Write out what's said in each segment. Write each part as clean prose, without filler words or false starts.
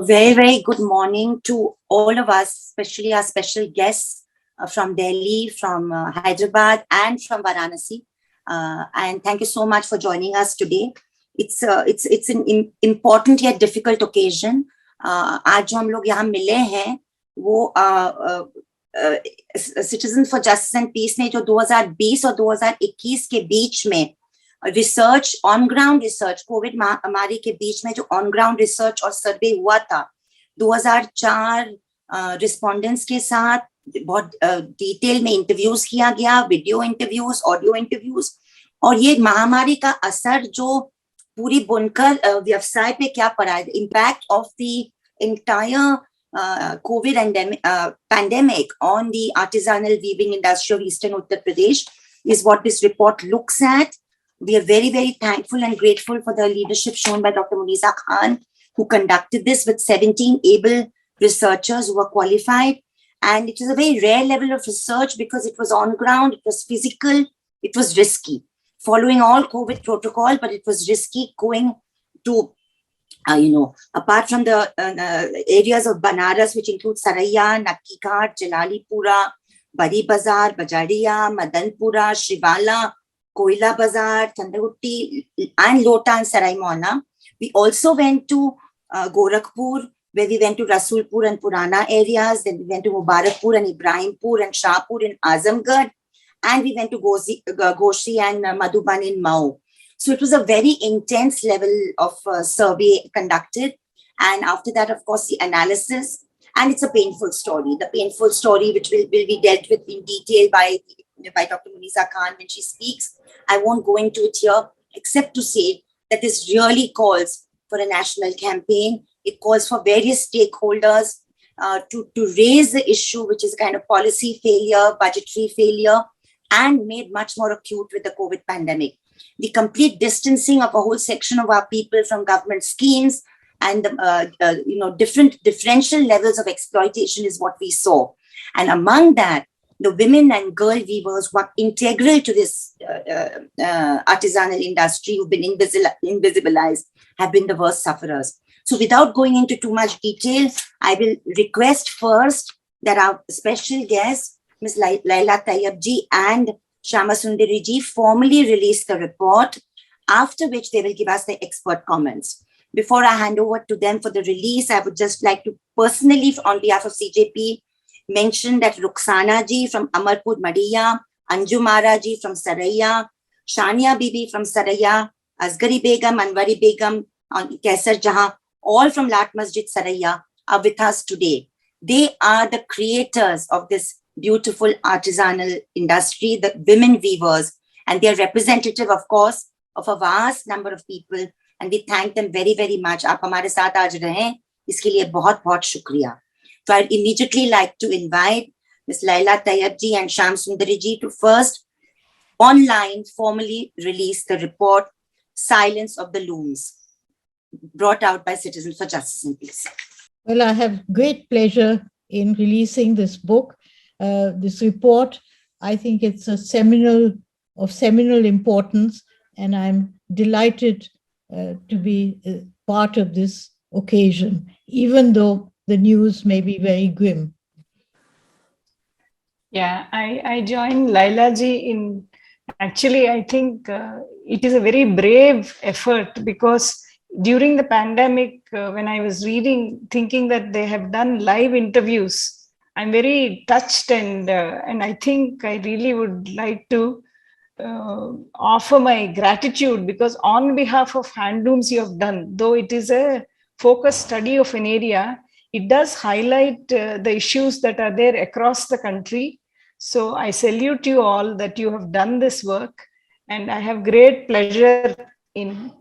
Very, very good morning to all of us, especially our special guests from Delhi, from Hyderabad, and from Varanasi. And thank you so much for joining us today. It's an important yet difficult occasion. आज जो हम लोग यहाँ मिले हैं वो citizen for justice and peace ने जो 2020 और 2021 के बीच में research, on ground research, covid महामारी के बीच में जो ऑन ग्राउंड रिसर्च और सर्वे हुआ था 2004 रिस्पोंडेंट्स के साथ, बहुत डिटेल में इंटरव्यूज किया गया, वीडियो इंटरव्यूज, ऑडियो इंटरव्यूज, और ये महामारी का असर जो पूरी बुनकर व्यवसाय पे क्या पड़ा है, impact of the entire COVID pandemic on the artisanal weaving industry of Eastern Uttar Pradesh is what this report looks at. We are very, very thankful and grateful for the leadership shown by Dr. Muniza Khan, who conducted this with 17 able researchers who were qualified. And it is a very rare level of research because it was on ground, it was physical, it was risky, following all COVID protocol, but it was risky going to apart from the areas of Banaras, which include Saraiya, Nakki Ghat, Jalalipura, Bari Bazar, Bajaria, Madanpura, Shrivala, Koila Bazar, Chandragutti, and Lota and Sarai Moana. We also went to Gorakhpur, where we went to Rasulpur and Purana areas. Then we went to Mubarakpur and Ibrahimpur and Shahpur in Azamgarh. And we went to Goshi and Madhuban in Mao. So it was a very intense level of survey conducted. And after that, of course, the analysis. And it's a painful story. The painful story, which will be dealt with in detail by Dr. Muniza Khan when she speaks. I won't go into it here, except to say that this really calls for a national campaign. It calls for various stakeholders to raise the issue, which is a kind of policy failure, budgetary failure, and made much more acute with the COVID pandemic. The complete distancing of a whole section of our people from government schemes and differential levels of exploitation is what we saw. And among that, the women and girl weavers who are integral to this artisanal industry, who've been invisibilized, have been the worst sufferers. So without going into too much detail, I will request first that our special guests, Ms. Laila Tayyabji and Shyama Sundari ji, formally release the report, after which they will give us their expert comments. Before I hand over to them for the release, I would just like to personally, on behalf of CJP, mention that Rukhsana ji from Amarpur Madiya, Anju Mara ji from Saraiya, Shania Bibi from Saraiya, Asgari Begum, Anwari Begum on Kaisar Jahan, all from Lat Masjid Saraiya, are with us today. They are the creators of this beautiful artisanal industry, the women weavers, and they are representative, of course, of a vast number of people. And we thank them very, very much. आप हमारे साथ आज रहें, इसके लिए बहुत बहुत शुक्रिया. So I'd immediately like to invite Ms. Laila Tayyabji and Shyam Sundari ji to first online formally release the report, Silence of the Looms, brought out by Citizens for Justice and Peace. Well, I have great pleasure in releasing this book, this report. I think it's of seminal importance, and I'm delighted to be part of this occasion, even though the news may be very grim. Yeah, I joined Laila ji in, actually, I think it is a very brave effort, because during the pandemic, when I was reading, thinking that they have done live interviews, I'm very touched, and I think I really would like to offer my gratitude, because on behalf of handlooms you have done, though it is a focused study of an area, it does highlight the issues that are there across the country. So I salute you all that you have done this work, and I have great pleasure in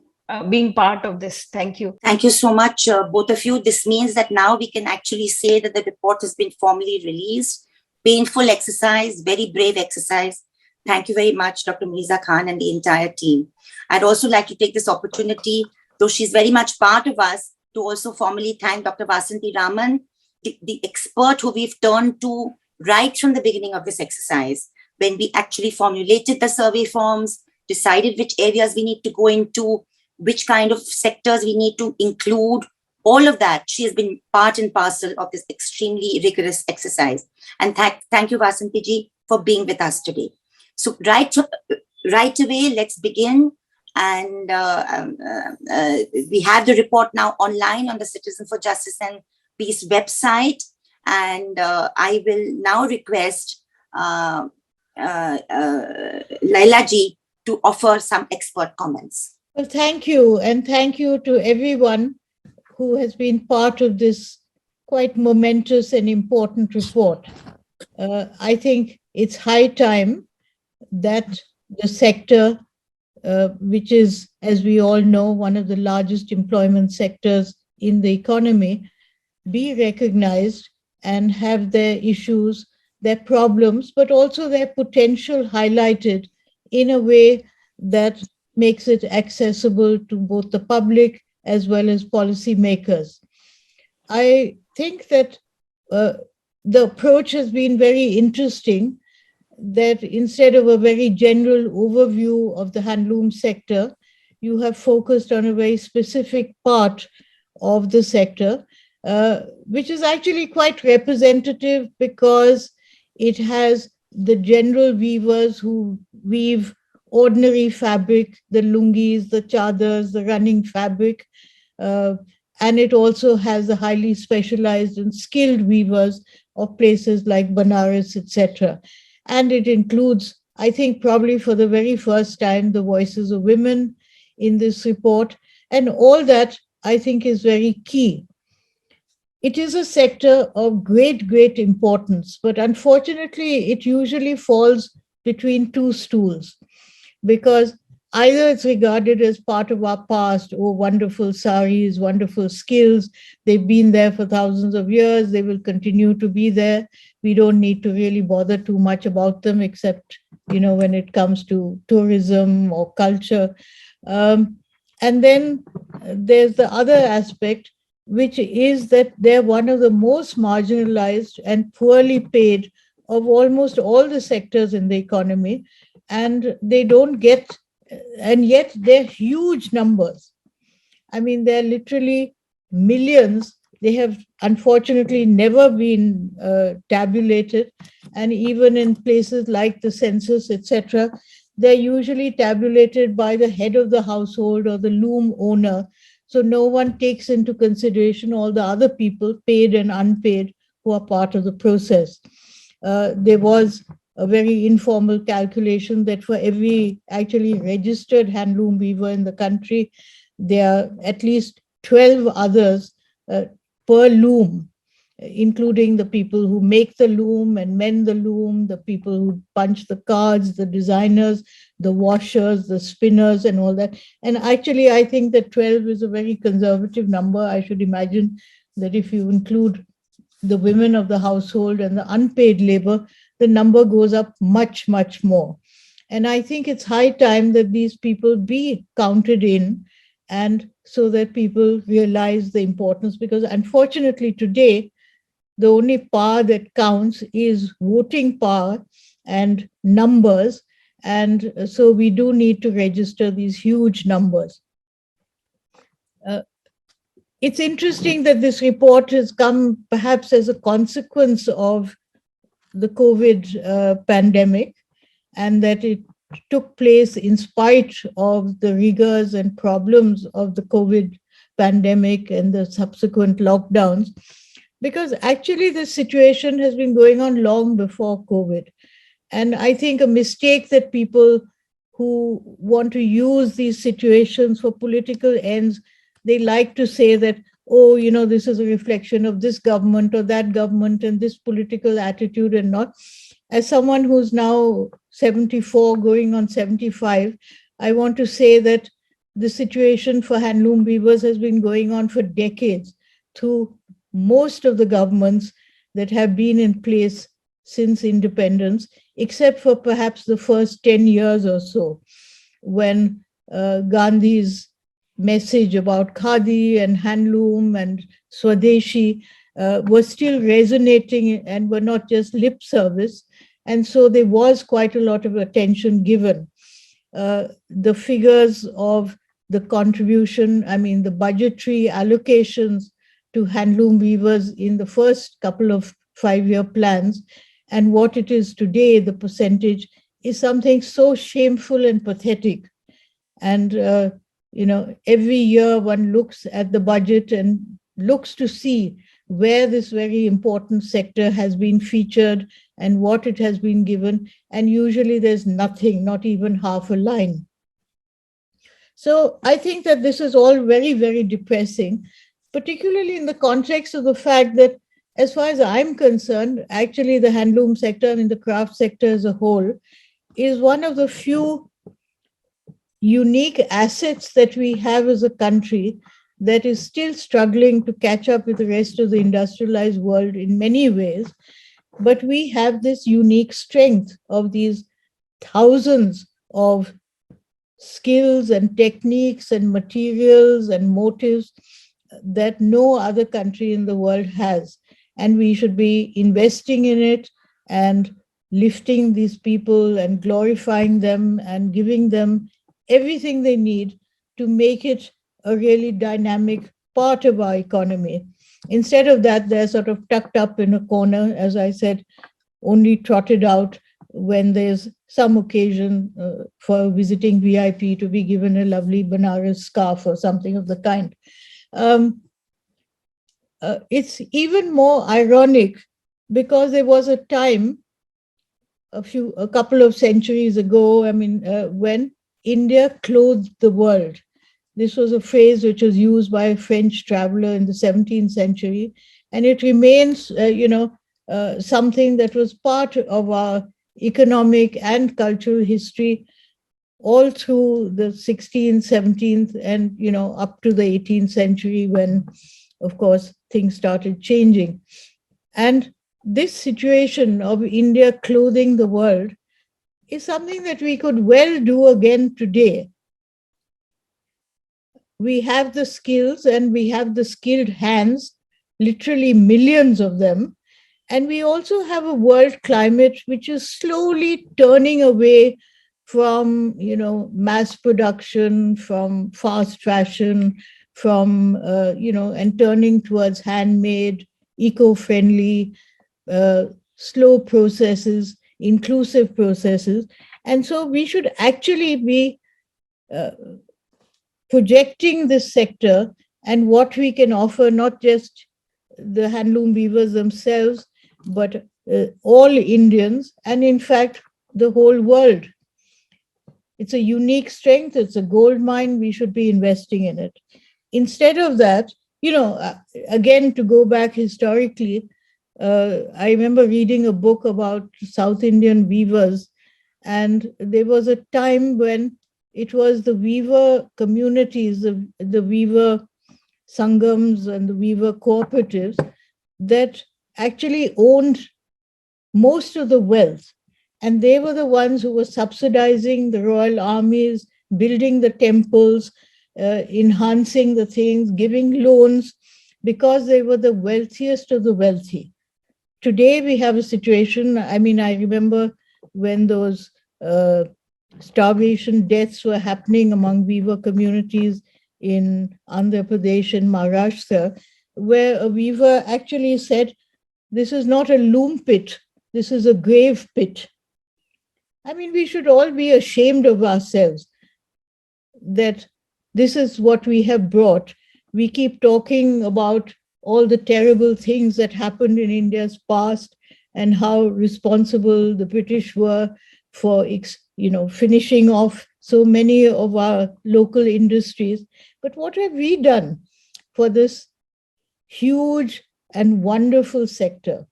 being part of this. Thank you. Thank you so much, both of you. This means that now we can actually say that the report has been formally released. Painful exercise, very brave exercise. Thank you very much, Dr. Muniza Khan and the entire team. I'd also like to take this opportunity, though she's very much part of us, to also formally thank Dr. Vasanthi Raman, the expert who we've turned to right from the beginning of this exercise, when we actually formulated the survey forms, decided which areas we need to go into, which kind of sectors we need to include, all of that, she has been part and parcel of this extremely rigorous exercise. And thank you, Vasanti ji, for being with us today. So right away, let's begin. And we have the report now online on the Citizen for Justice and Peace website. And I will now request Laila ji to offer some expert comments. Well, thank you. And thank you to everyone who has been part of this quite momentous and important report. I think it's high time that the sector, which is, as we all know, one of the largest employment sectors in the economy, be recognized and have their issues, their problems, but also their potential highlighted in a way that makes it accessible to both the public as well as policymakers. I think that the approach has been very interesting, that instead of a very general overview of the handloom sector, you have focused on a very specific part of the sector, which is actually quite representative because it has the general weavers who weave ordinary fabric, the lungis, the chadars, the running fabric, and it also has the highly specialized and skilled weavers of places like Banaras, etc. And it includes, I think, probably for the very first time, the voices of women in this report. And all that, I think, is very key. It is a sector of great, great importance, but unfortunately, it usually falls between two stools, because either it's regarded as part of our past, oh, wonderful saris, wonderful skills, they've been there for thousands of years, they will continue to be there, we don't need to really bother too much about them, except, when it comes to tourism or culture. And then there's the other aspect, which is that they're one of the most marginalized and poorly paid of almost all the sectors in the economy. And they don't get, and yet they're huge numbers. I mean, they're literally millions. They have unfortunately never been tabulated. And even in places like the census, etc., they're usually tabulated by the head of the household or the loom owner. So no one takes into consideration all the other people, paid and unpaid, who are part of the process. There was a very informal calculation that for every actually registered handloom weaver in the country, there are at least 12 others per loom, including the people who make the loom and mend the loom, the people who punch the cards, the designers, the washers, the spinners, and all that. And actually, I think that 12 is a very conservative number. I should imagine that if you include the women of the household and the unpaid labor, the number goes up much, much more. And I think it's high time that these people be counted in, and so that people realize the importance, because unfortunately today, the only power that counts is voting power and numbers. And so we do need to register these huge numbers. It's interesting that this report has come perhaps as a consequence of the COVID pandemic, and that it took place in spite of the rigors and problems of the COVID pandemic and the subsequent lockdowns, because actually this situation has been going on long before COVID. And I think a mistake that people who want to use these situations for political ends, they like to say that, oh, this is a reflection of this government or that government and this political attitude and not. As someone who's now 74 going on 75, I want to say that the situation for handloom weavers has been going on for decades through most of the governments that have been in place since independence, except for perhaps the first 10 years or so, when Gandhi's message about khadi and handloom and Swadeshi was still resonating and were not just lip service. And so there was quite a lot of attention given. The figures of the contribution, I mean, the budgetary allocations to handloom weavers in the first couple of 5-year plans, and what it is today, the percentage, is something so shameful and pathetic. And, every year one looks at the budget and looks to see where this very important sector has been featured and what it has been given. And usually there's nothing, not even half a line. So I think that this is all very, very depressing, particularly in the context of the fact that, as far as I'm concerned, actually the handloom sector, the craft sector as a whole, is one of the few unique assets that we have as a country that is still struggling to catch up with the rest of the industrialized world in many ways. But we have this unique strength of these thousands of skills and techniques and materials and motives that no other country in the world has. And we should be investing in it and lifting these people and glorifying them and giving them everything they need to make it a really dynamic part of our economy. Instead of that, they're sort of tucked up in a corner, as I said, only trotted out when there's some occasion for visiting VIP to be given a lovely Banaras scarf or something of the kind. It's even more ironic because there was a time a couple of centuries ago, when India clothed the world. This was a phrase which was used by a French traveler in the 17th century, and it remains, something that was part of our economic and cultural history all through the 16th, 17th, and up to the 18th century, when, of course, things started changing. And this situation of India clothing the world is something that we could well do again today. We have the skills and we have the skilled hands, literally millions of them. And we also have a world climate which is slowly turning away from, mass production, from fast fashion, from, and turning towards handmade, eco-friendly, slow processes, inclusive processes. And so we should actually be projecting this sector and what we can offer, not just the handloom weavers themselves, but all Indians, and in fact, the whole world. It's a unique strength. It's a gold mine. We should be investing in it. Instead of that, again, to go back historically, I remember reading a book about South Indian weavers, and there was a time when it was the weaver communities, the weaver sangams and the weaver cooperatives that actually owned most of the wealth. And they were the ones who were subsidizing the royal armies, building the temples, enhancing the things, giving loans, because they were the wealthiest of the wealthy. Today we have a situation, I remember when those starvation deaths were happening among weaver communities in Andhra Pradesh and Maharashtra, where a weaver actually said, "This is not a loom pit, this is a grave pit." We should all be ashamed of ourselves that this is what we have brought. We keep talking about all the terrible things that happened in India's past and how responsible the British were for finishing off so many of our local industries. But what have we done for this huge and wonderful sector?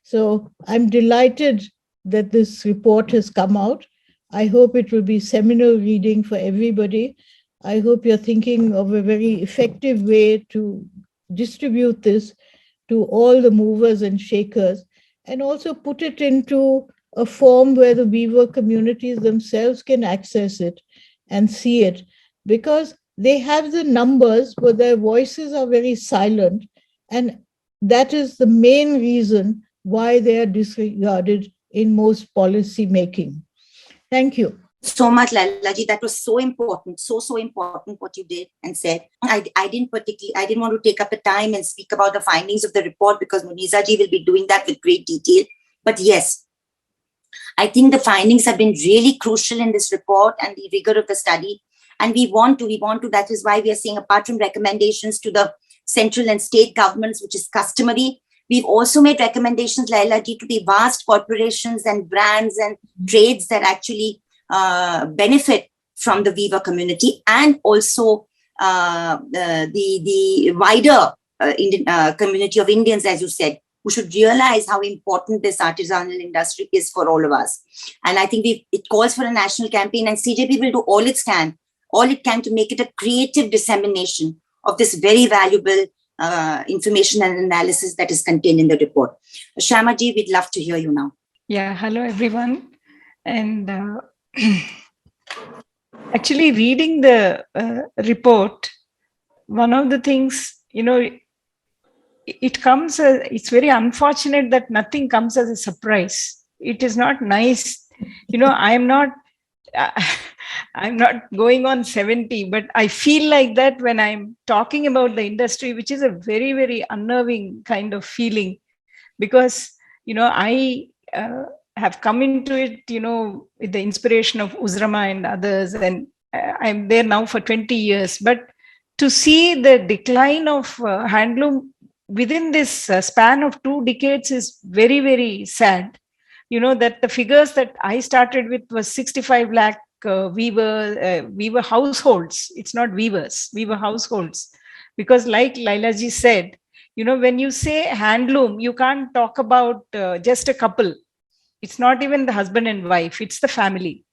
So I'm delighted that this report has come out. I hope it will be seminal reading for everybody. I hope you're thinking of a very effective way to distribute this to all the movers and shakers, and also put it into a form where the weaver communities themselves can access it and see it, because they have the numbers, but their voices are very silent. And that is the main reason why they are disregarded in most policy making. Thank you. so much, Lalaji. That was so important, so important what you did and said. I didn't want to take up the time and speak about the findings of the report because Muniza ji will be doing that with great detail. But yes, I think the findings have been really crucial in this report and the rigor of the study. And we want to, that is why we are saying, apart from recommendations to the central and state governments, which is customary, we've also made recommendations, Laila ji, to the vast corporations and brands and trades that actually benefit from the Weaver community, and also the wider Indian community of Indians, as you said, who should realize how important this artisanal industry is for all of us. And I think it calls for a national campaign, and CJP will do all it can to make it a creative dissemination of this very valuable information and analysis that is contained in the report. Shyama ji, we'd love to hear you now. Yeah, hello everyone. And actually reading the report, one of the things, it's very unfortunate that nothing comes as a surprise. It is not nice. I'm not going on 70, but I feel like that when I'm talking about the industry, which is a very, very unnerving kind of feeling, because, I have come into it, with the inspiration of Uzrama and others, and I'm there now for 20 years. But to see the decline of handloom within this span of 2 decades is very, very sad. That the figures that I started with was 65 lakh weaver households. It's not weavers, weaver households. Because like Laila ji said, when you say handloom, you can't talk about just a couple. It's not even the husband and wife, it's the family.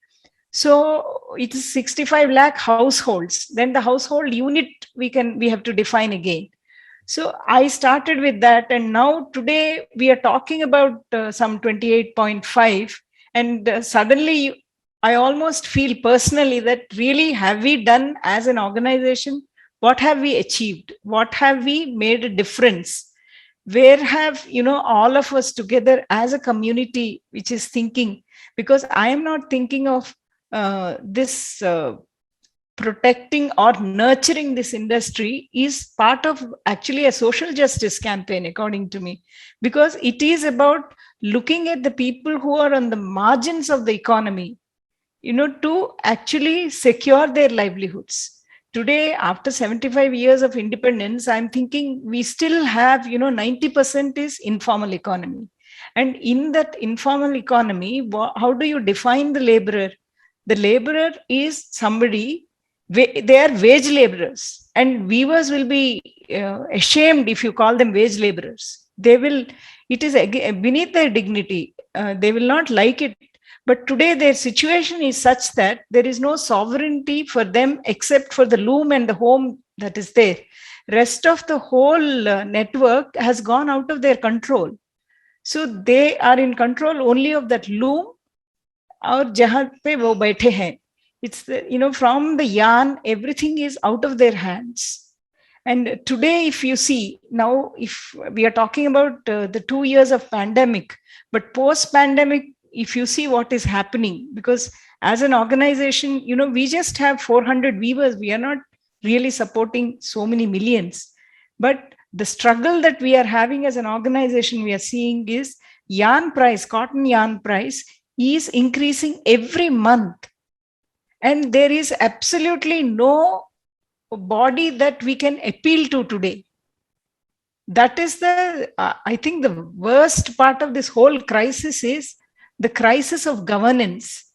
So it is 65 lakh households. Then the household unit we have to define again. So I started with that, and now today we are talking about some 28.5, and suddenly I almost feel personally that really, have we done as an organization? What have we achieved? What have we made a difference? Where have all of us together as a community which is thinking? Because I am not thinking of this protecting or nurturing this industry is part of actually a social justice campaign, according to me, because it is about looking at the people who are on the margins of the economy, to actually secure their livelihoods. Today, after 75 years of independence, I'm thinking we still have, 90% is informal economy. And in that informal economy, how do you define the laborer? The laborer is somebody, they are wage laborers, and weavers will be ashamed if you call them wage laborers. It is beneath their dignity. They will not like it. But today their situation is such that there is no sovereignty for them except for the loom and the home that is there. Rest of the whole network has gone out of their control. So they are in control only of that loom or jahan pe wo baithe hain. It's from the yarn, everything is out of their hands. And today, if you see, now if we are talking about the 2 years of pandemic, but post-pandemic, if you see what is happening, because as an organization, we just have 400 weavers. We are not really supporting so many millions. But the struggle that we are having as an organization, we are seeing is cotton yarn price is increasing every month. And there is absolutely no body that we can appeal to today. That is I think the worst part of this whole crisis is the crisis of governance.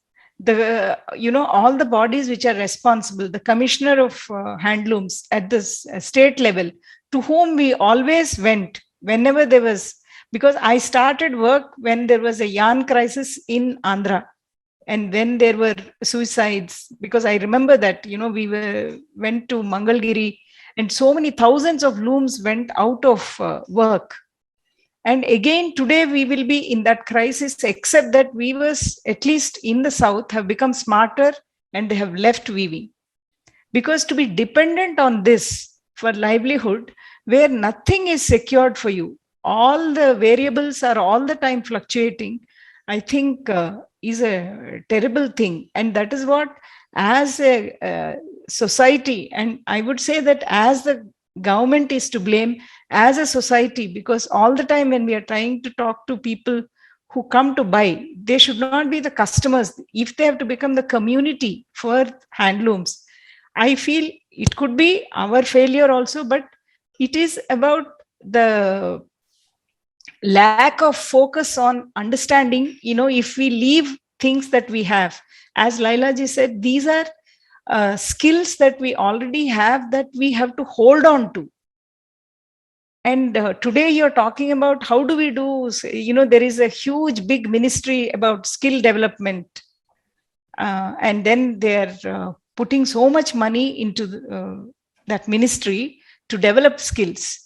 All the bodies which are responsible, the commissioner of handlooms at the state level, to whom we always went whenever there was, because I started work when there was a yarn crisis in Andhra. And then there were suicides, because I remember that, we went to Mangalgiri and so many thousands of looms went out of work. And again, today we will be in that crisis, except that weavers, at least in the South, have become smarter and they have left weaving. Because to be dependent on this for livelihood, where nothing is secured for you, all the variables are all the time fluctuating, I think is a terrible thing. And that is what, as a society, and I would say that as the government is to blame, as a society, because all the time when we are trying to talk to people who come to buy, they should not be the customers. If they have to become the community for handlooms, I feel it could be our failure also, but it is about the lack of focus on understanding. If we leave things that we have, as Laila ji said, these are skills that we already have that we have to hold on to. And today you're talking about how do we do, there is a huge big ministry about skill development. And then they're putting so much money into that ministry to develop skills.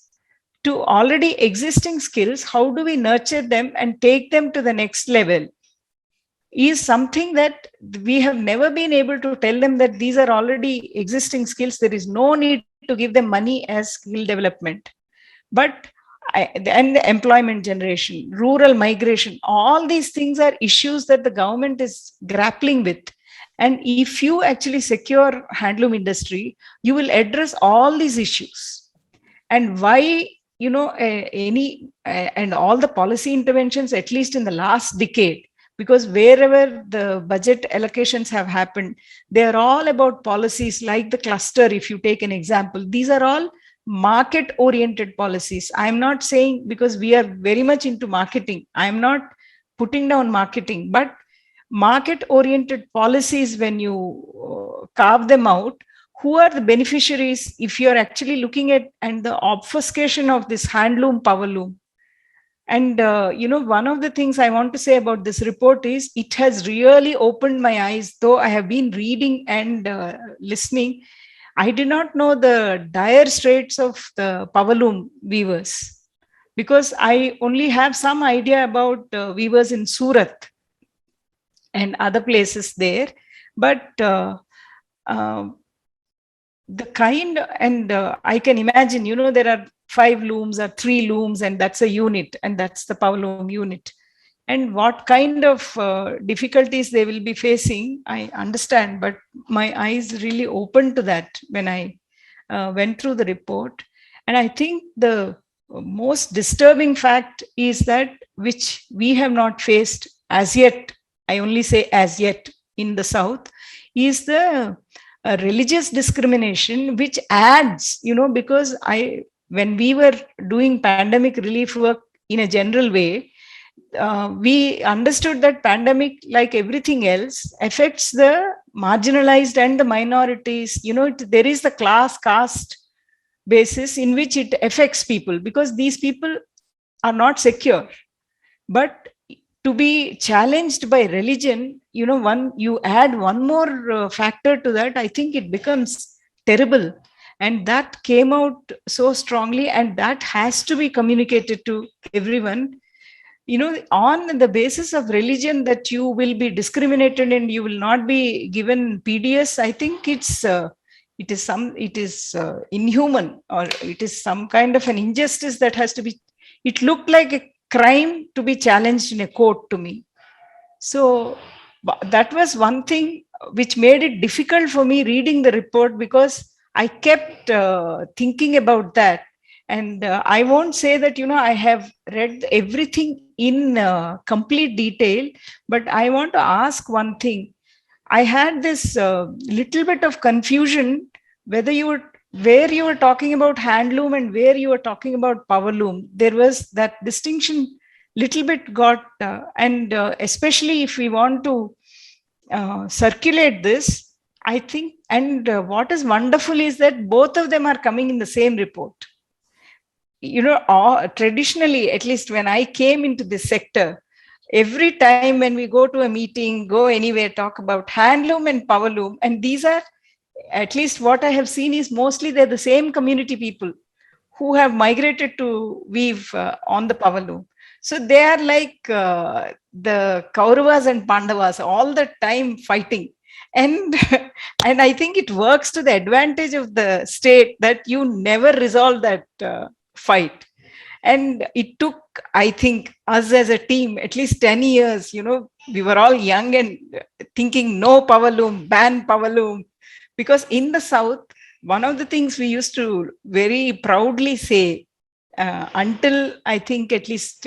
To already existing skills, how do we nurture them and take them to the next level is something that we have never been able to tell them that these are already existing skills. There is no need to give them money as skill development. But and the employment generation, rural migration, all these things are issues that the government is grappling with. And if you actually secure handloom industry, you will address all these issues. And why, and all the policy interventions, at least in the last decade, because wherever the budget allocations have happened, they are all about policies like the cluster. If you take an example, these are all market oriented policies. I'm not saying, because we are very much into marketing, I'm not putting down marketing, but market oriented policies, when you carve them out, who are the beneficiaries? If you're actually looking at and the obfuscation of this handloom powerloom. And one of the things I want to say about this report is it has really opened my eyes. Though I have been reading and listening, I did not know the dire straits of the powerloom weavers, because I only have some idea about weavers in Surat and other places there. But the kind, and I can imagine, there are 5 looms or 3 looms, and that's a unit, and that's the powerloom unit. And what kind of difficulties they will be facing, I understand, but my eyes really opened to that when I went through the report. And I think the most disturbing fact is that, which we have not faced as yet, I only say as yet, in the South, is the religious discrimination, which adds, because when we were doing pandemic relief work in a general way, we understood that pandemic, like everything else, affects the marginalized and the minorities. There is the class caste basis in which it affects people, because these people are not secure. But to be challenged by religion, you add one more factor to that, I think it becomes terrible. And that came out so strongly, and that has to be communicated to everyone. On the basis of religion, that you will be discriminated and you will not be given PDS, I think it is inhuman, or it is some kind of an injustice that has to be. It looked like a crime to be challenged in a court to me. So that was one thing which made it difficult for me reading the report, because I kept thinking about that. And I won't say that, I have read everything in complete detail, but I want to ask one thing. I had this little bit of confusion where you were talking about handloom and where you were talking about powerloom. There was that distinction little bit got, and especially if we want to circulate this, I think, and what is wonderful is that both of them are coming in the same report. Traditionally, at least when I came into this sector, every time when we go to a meeting, go anywhere, talk about handloom and powerloom, and these are, at least what I have seen, is mostly they're the same community people who have migrated to weave on the powerloom. So they are like the Kauravas and Pandavas, all the time fighting. And and I think it works to the advantage of the state that you never resolve that fight. And it took, I think, us as a team at least 10 years. We were all young and thinking, no power loom, ban power loom. Because in the South, one of the things we used to very proudly say, until I think at least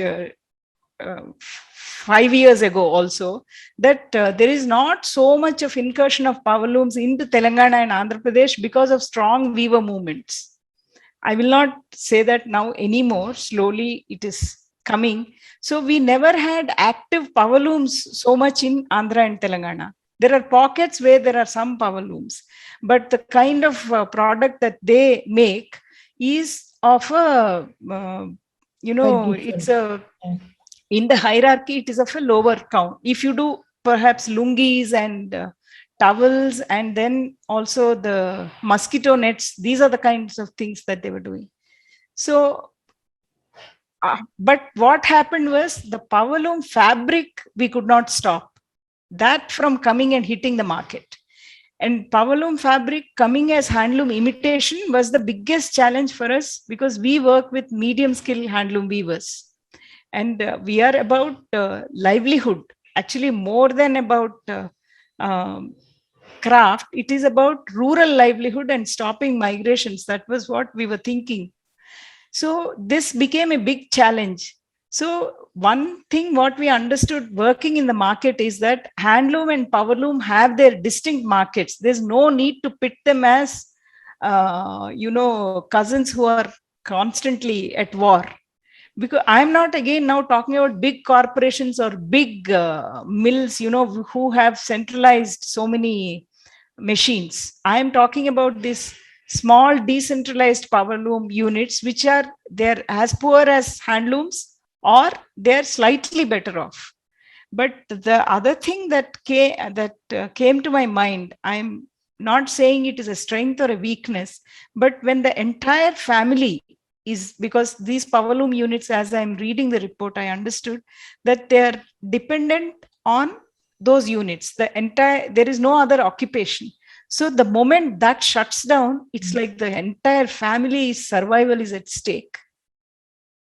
5 years ago also, that there is not so much of incursion of power looms into Telangana and Andhra Pradesh because of strong weaver movements. I will not say that now anymore. Slowly it is coming. So we never had active power looms so much in Andhra and Telangana. There are pockets where there are some power looms, but the kind of product that they make is of a, Quite it's different. a, Yeah. in the hierarchy, it is of a lower count. If you do perhaps lungis and towels, and then also the mosquito nets, these are the kinds of things that they were doing. So, but what happened was the power loom fabric, we could not stop that from coming and hitting the market. And power loom fabric coming as handloom imitation was the biggest challenge for us, because we work with medium skill handloom weavers. And we are about livelihood, actually more than about um, craft. It is about rural livelihood and stopping migrations. That was what we were thinking. So this became a big challenge. So one thing what we understood working in the market is that handloom and powerloom have their distinct markets. There's no need to pit them as cousins who are constantly at war. Because I'm not again now talking about big corporations or big mills, who have centralized so many machines. I'm talking about this small decentralized power loom units, which are, they're as poor as handlooms, or they're slightly better off. But the other thing that came to my mind, I'm not saying it is a strength or a weakness, but when the entire family is, because these power loom units, as I'm reading the report, I understood that they're dependent on those units. There is no other occupation. So the moment that shuts down, it's like the entire family's survival is at stake.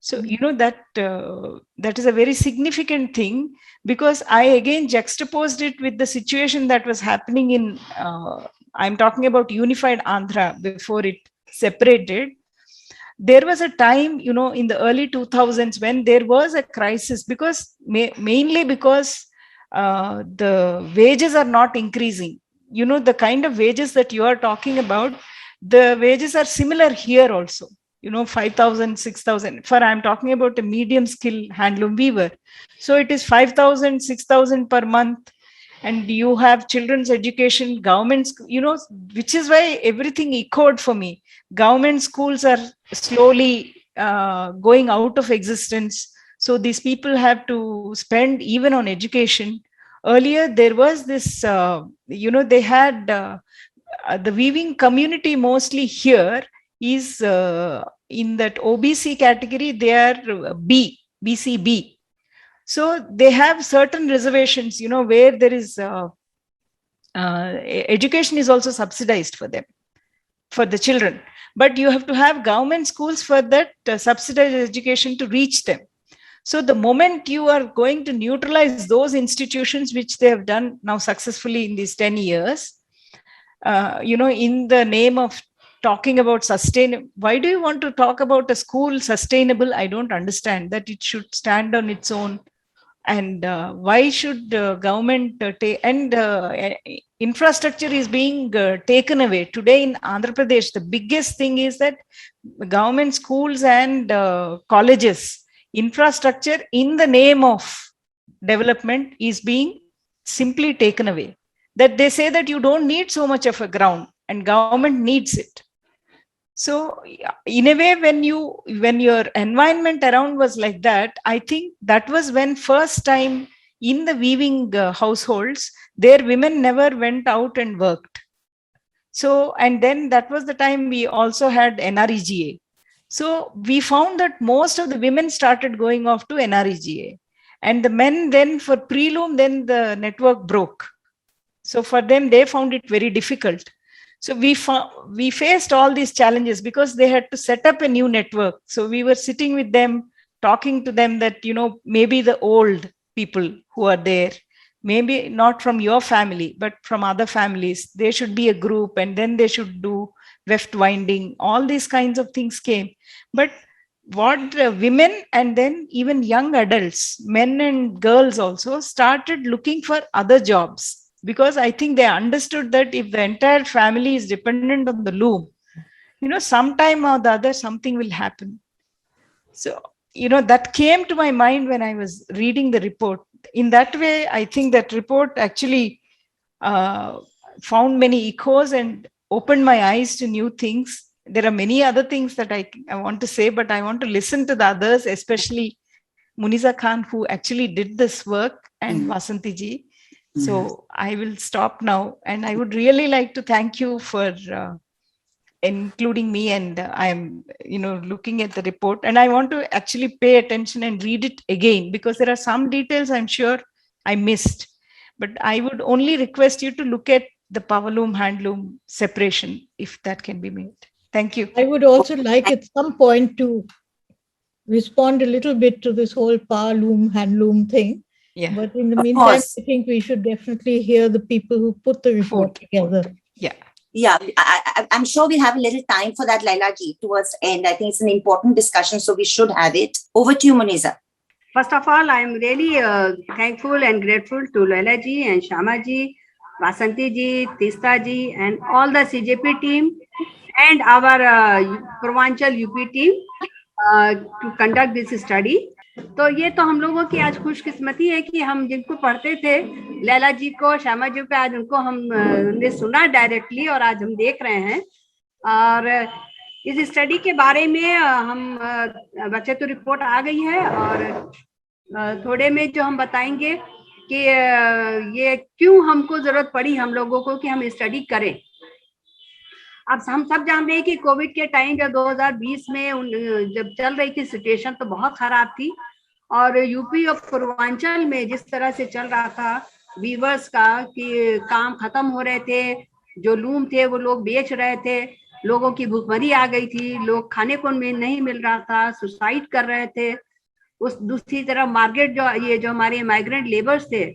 So that is a very significant thing, because I again juxtaposed it with the situation that was happening in I'm talking about unified Andhra before it separated. There was a time, in the early 2000s, when there was a crisis, because mainly because the wages are not increasing. The kind of wages that you are talking about, the wages are similar here also. 5,000, 6,000. For I'm talking about a medium skill handloom weaver. So it is 5,000, 6,000 per month. And you have children's education, governments, which is why everything echoed for me. Government schools are slowly going out of existence. So these people have to spend even on education. Earlier, there was this, they had the weaving community mostly here is in that OBC category, they are BCB. So they have certain reservations, where there is education is also subsidized for them, for the children. But you have to have government schools for that subsidized education to reach them. So the moment you are going to neutralize those institutions, which they have done now successfully in these 10 years, in the name of talking about sustain, why do you want to talk about a school sustainable? I don't understand that. It should stand on its own. And why should government take, and infrastructure is being taken away today in Andhra Pradesh? The biggest thing is that government schools and colleges infrastructure in the name of development is being simply taken away. That they say that you don't need so much of a ground, and government needs it. So in a way, when your environment around was like that, I think that was when first time in the weaving households, their women never went out and worked. So, and then that was the time we also had NREGA. So we found that most of the women started going off to NREGA, and the men then for pre-loom, then the network broke. So for them, they found it very difficult. So we faced all these challenges because they had to set up a new network. So we were sitting with them, talking to them that, maybe the old people who are there, maybe not from your family, but from other families, they should be a group, and then they should do weft winding. All these kinds of things came. But what women and then even young adults, men and girls also, started looking for other jobs, because I think they understood that if the entire family is dependent on the loom, sometime or the other something will happen. So that came to my mind when I was reading the report. In that way, I think that report actually found many echoes and opened my eyes to new things. There are many other things that I want to say, but I want to listen to the others, especially Muniza Khan, who actually did this work, and Vasanti ji. So I will stop now, and I would really like to thank you for including me, and I'm looking at the report, and I want to actually pay attention and read it again, because there are some details I'm sure I missed. But I would only request you to look at the power loom handloom separation, if that can be made. Thank you. I would also like at some point to respond a little bit to this whole power loom handloom thing. Yeah. But in the Of meantime, course. I think we should definitely hear the people who put the report together. Yeah. Yeah, I'm sure we have a little time for that, Laila ji, towards the end. I think it's an important discussion, so we should have it. Over to you, Muniza. First of all, I'm really thankful and grateful to Laila ji and Shama ji, Vasanti ji, Tista ji, and all the CJP team and our Purvanchal UP team to conduct this study. तो ये तो हम लोगों की आज खुशकिस्मती है कि हम जिनको पढ़ते थे, लैला जी को, श्यामा जी को, आज उनको हमने सुना डायरेक्टली और आज हम देख रहे हैं. और इस स्टडी के बारे में हम बच्चे तो रिपोर्ट आ गई है, और थोड़े में जो हम बताएंगे कि ये क्यों हमको जरूरत पड़ी हम लोगों को कि हम स्टडी करें. अब हम सब जान रहे हैं कि कोविड के टाइम जब 2020 में जब चल रही थी सिचुएशन तो बहुत खराब थी, और यूपी और पूर्वांचल में जिस तरह से चल रहा था वीवर्स का कि काम खत्म हो रहे थे, जो लूम थे वो लोग बेच रहे थे, लोगों की भूखमरी आ गई थी, लोग खाने को नहीं मिल रहा था, सुसाइड कर रहे थे. उस दूसरी तरफ मार्केट जो हमारे माइग्रेंट लेबर्स थे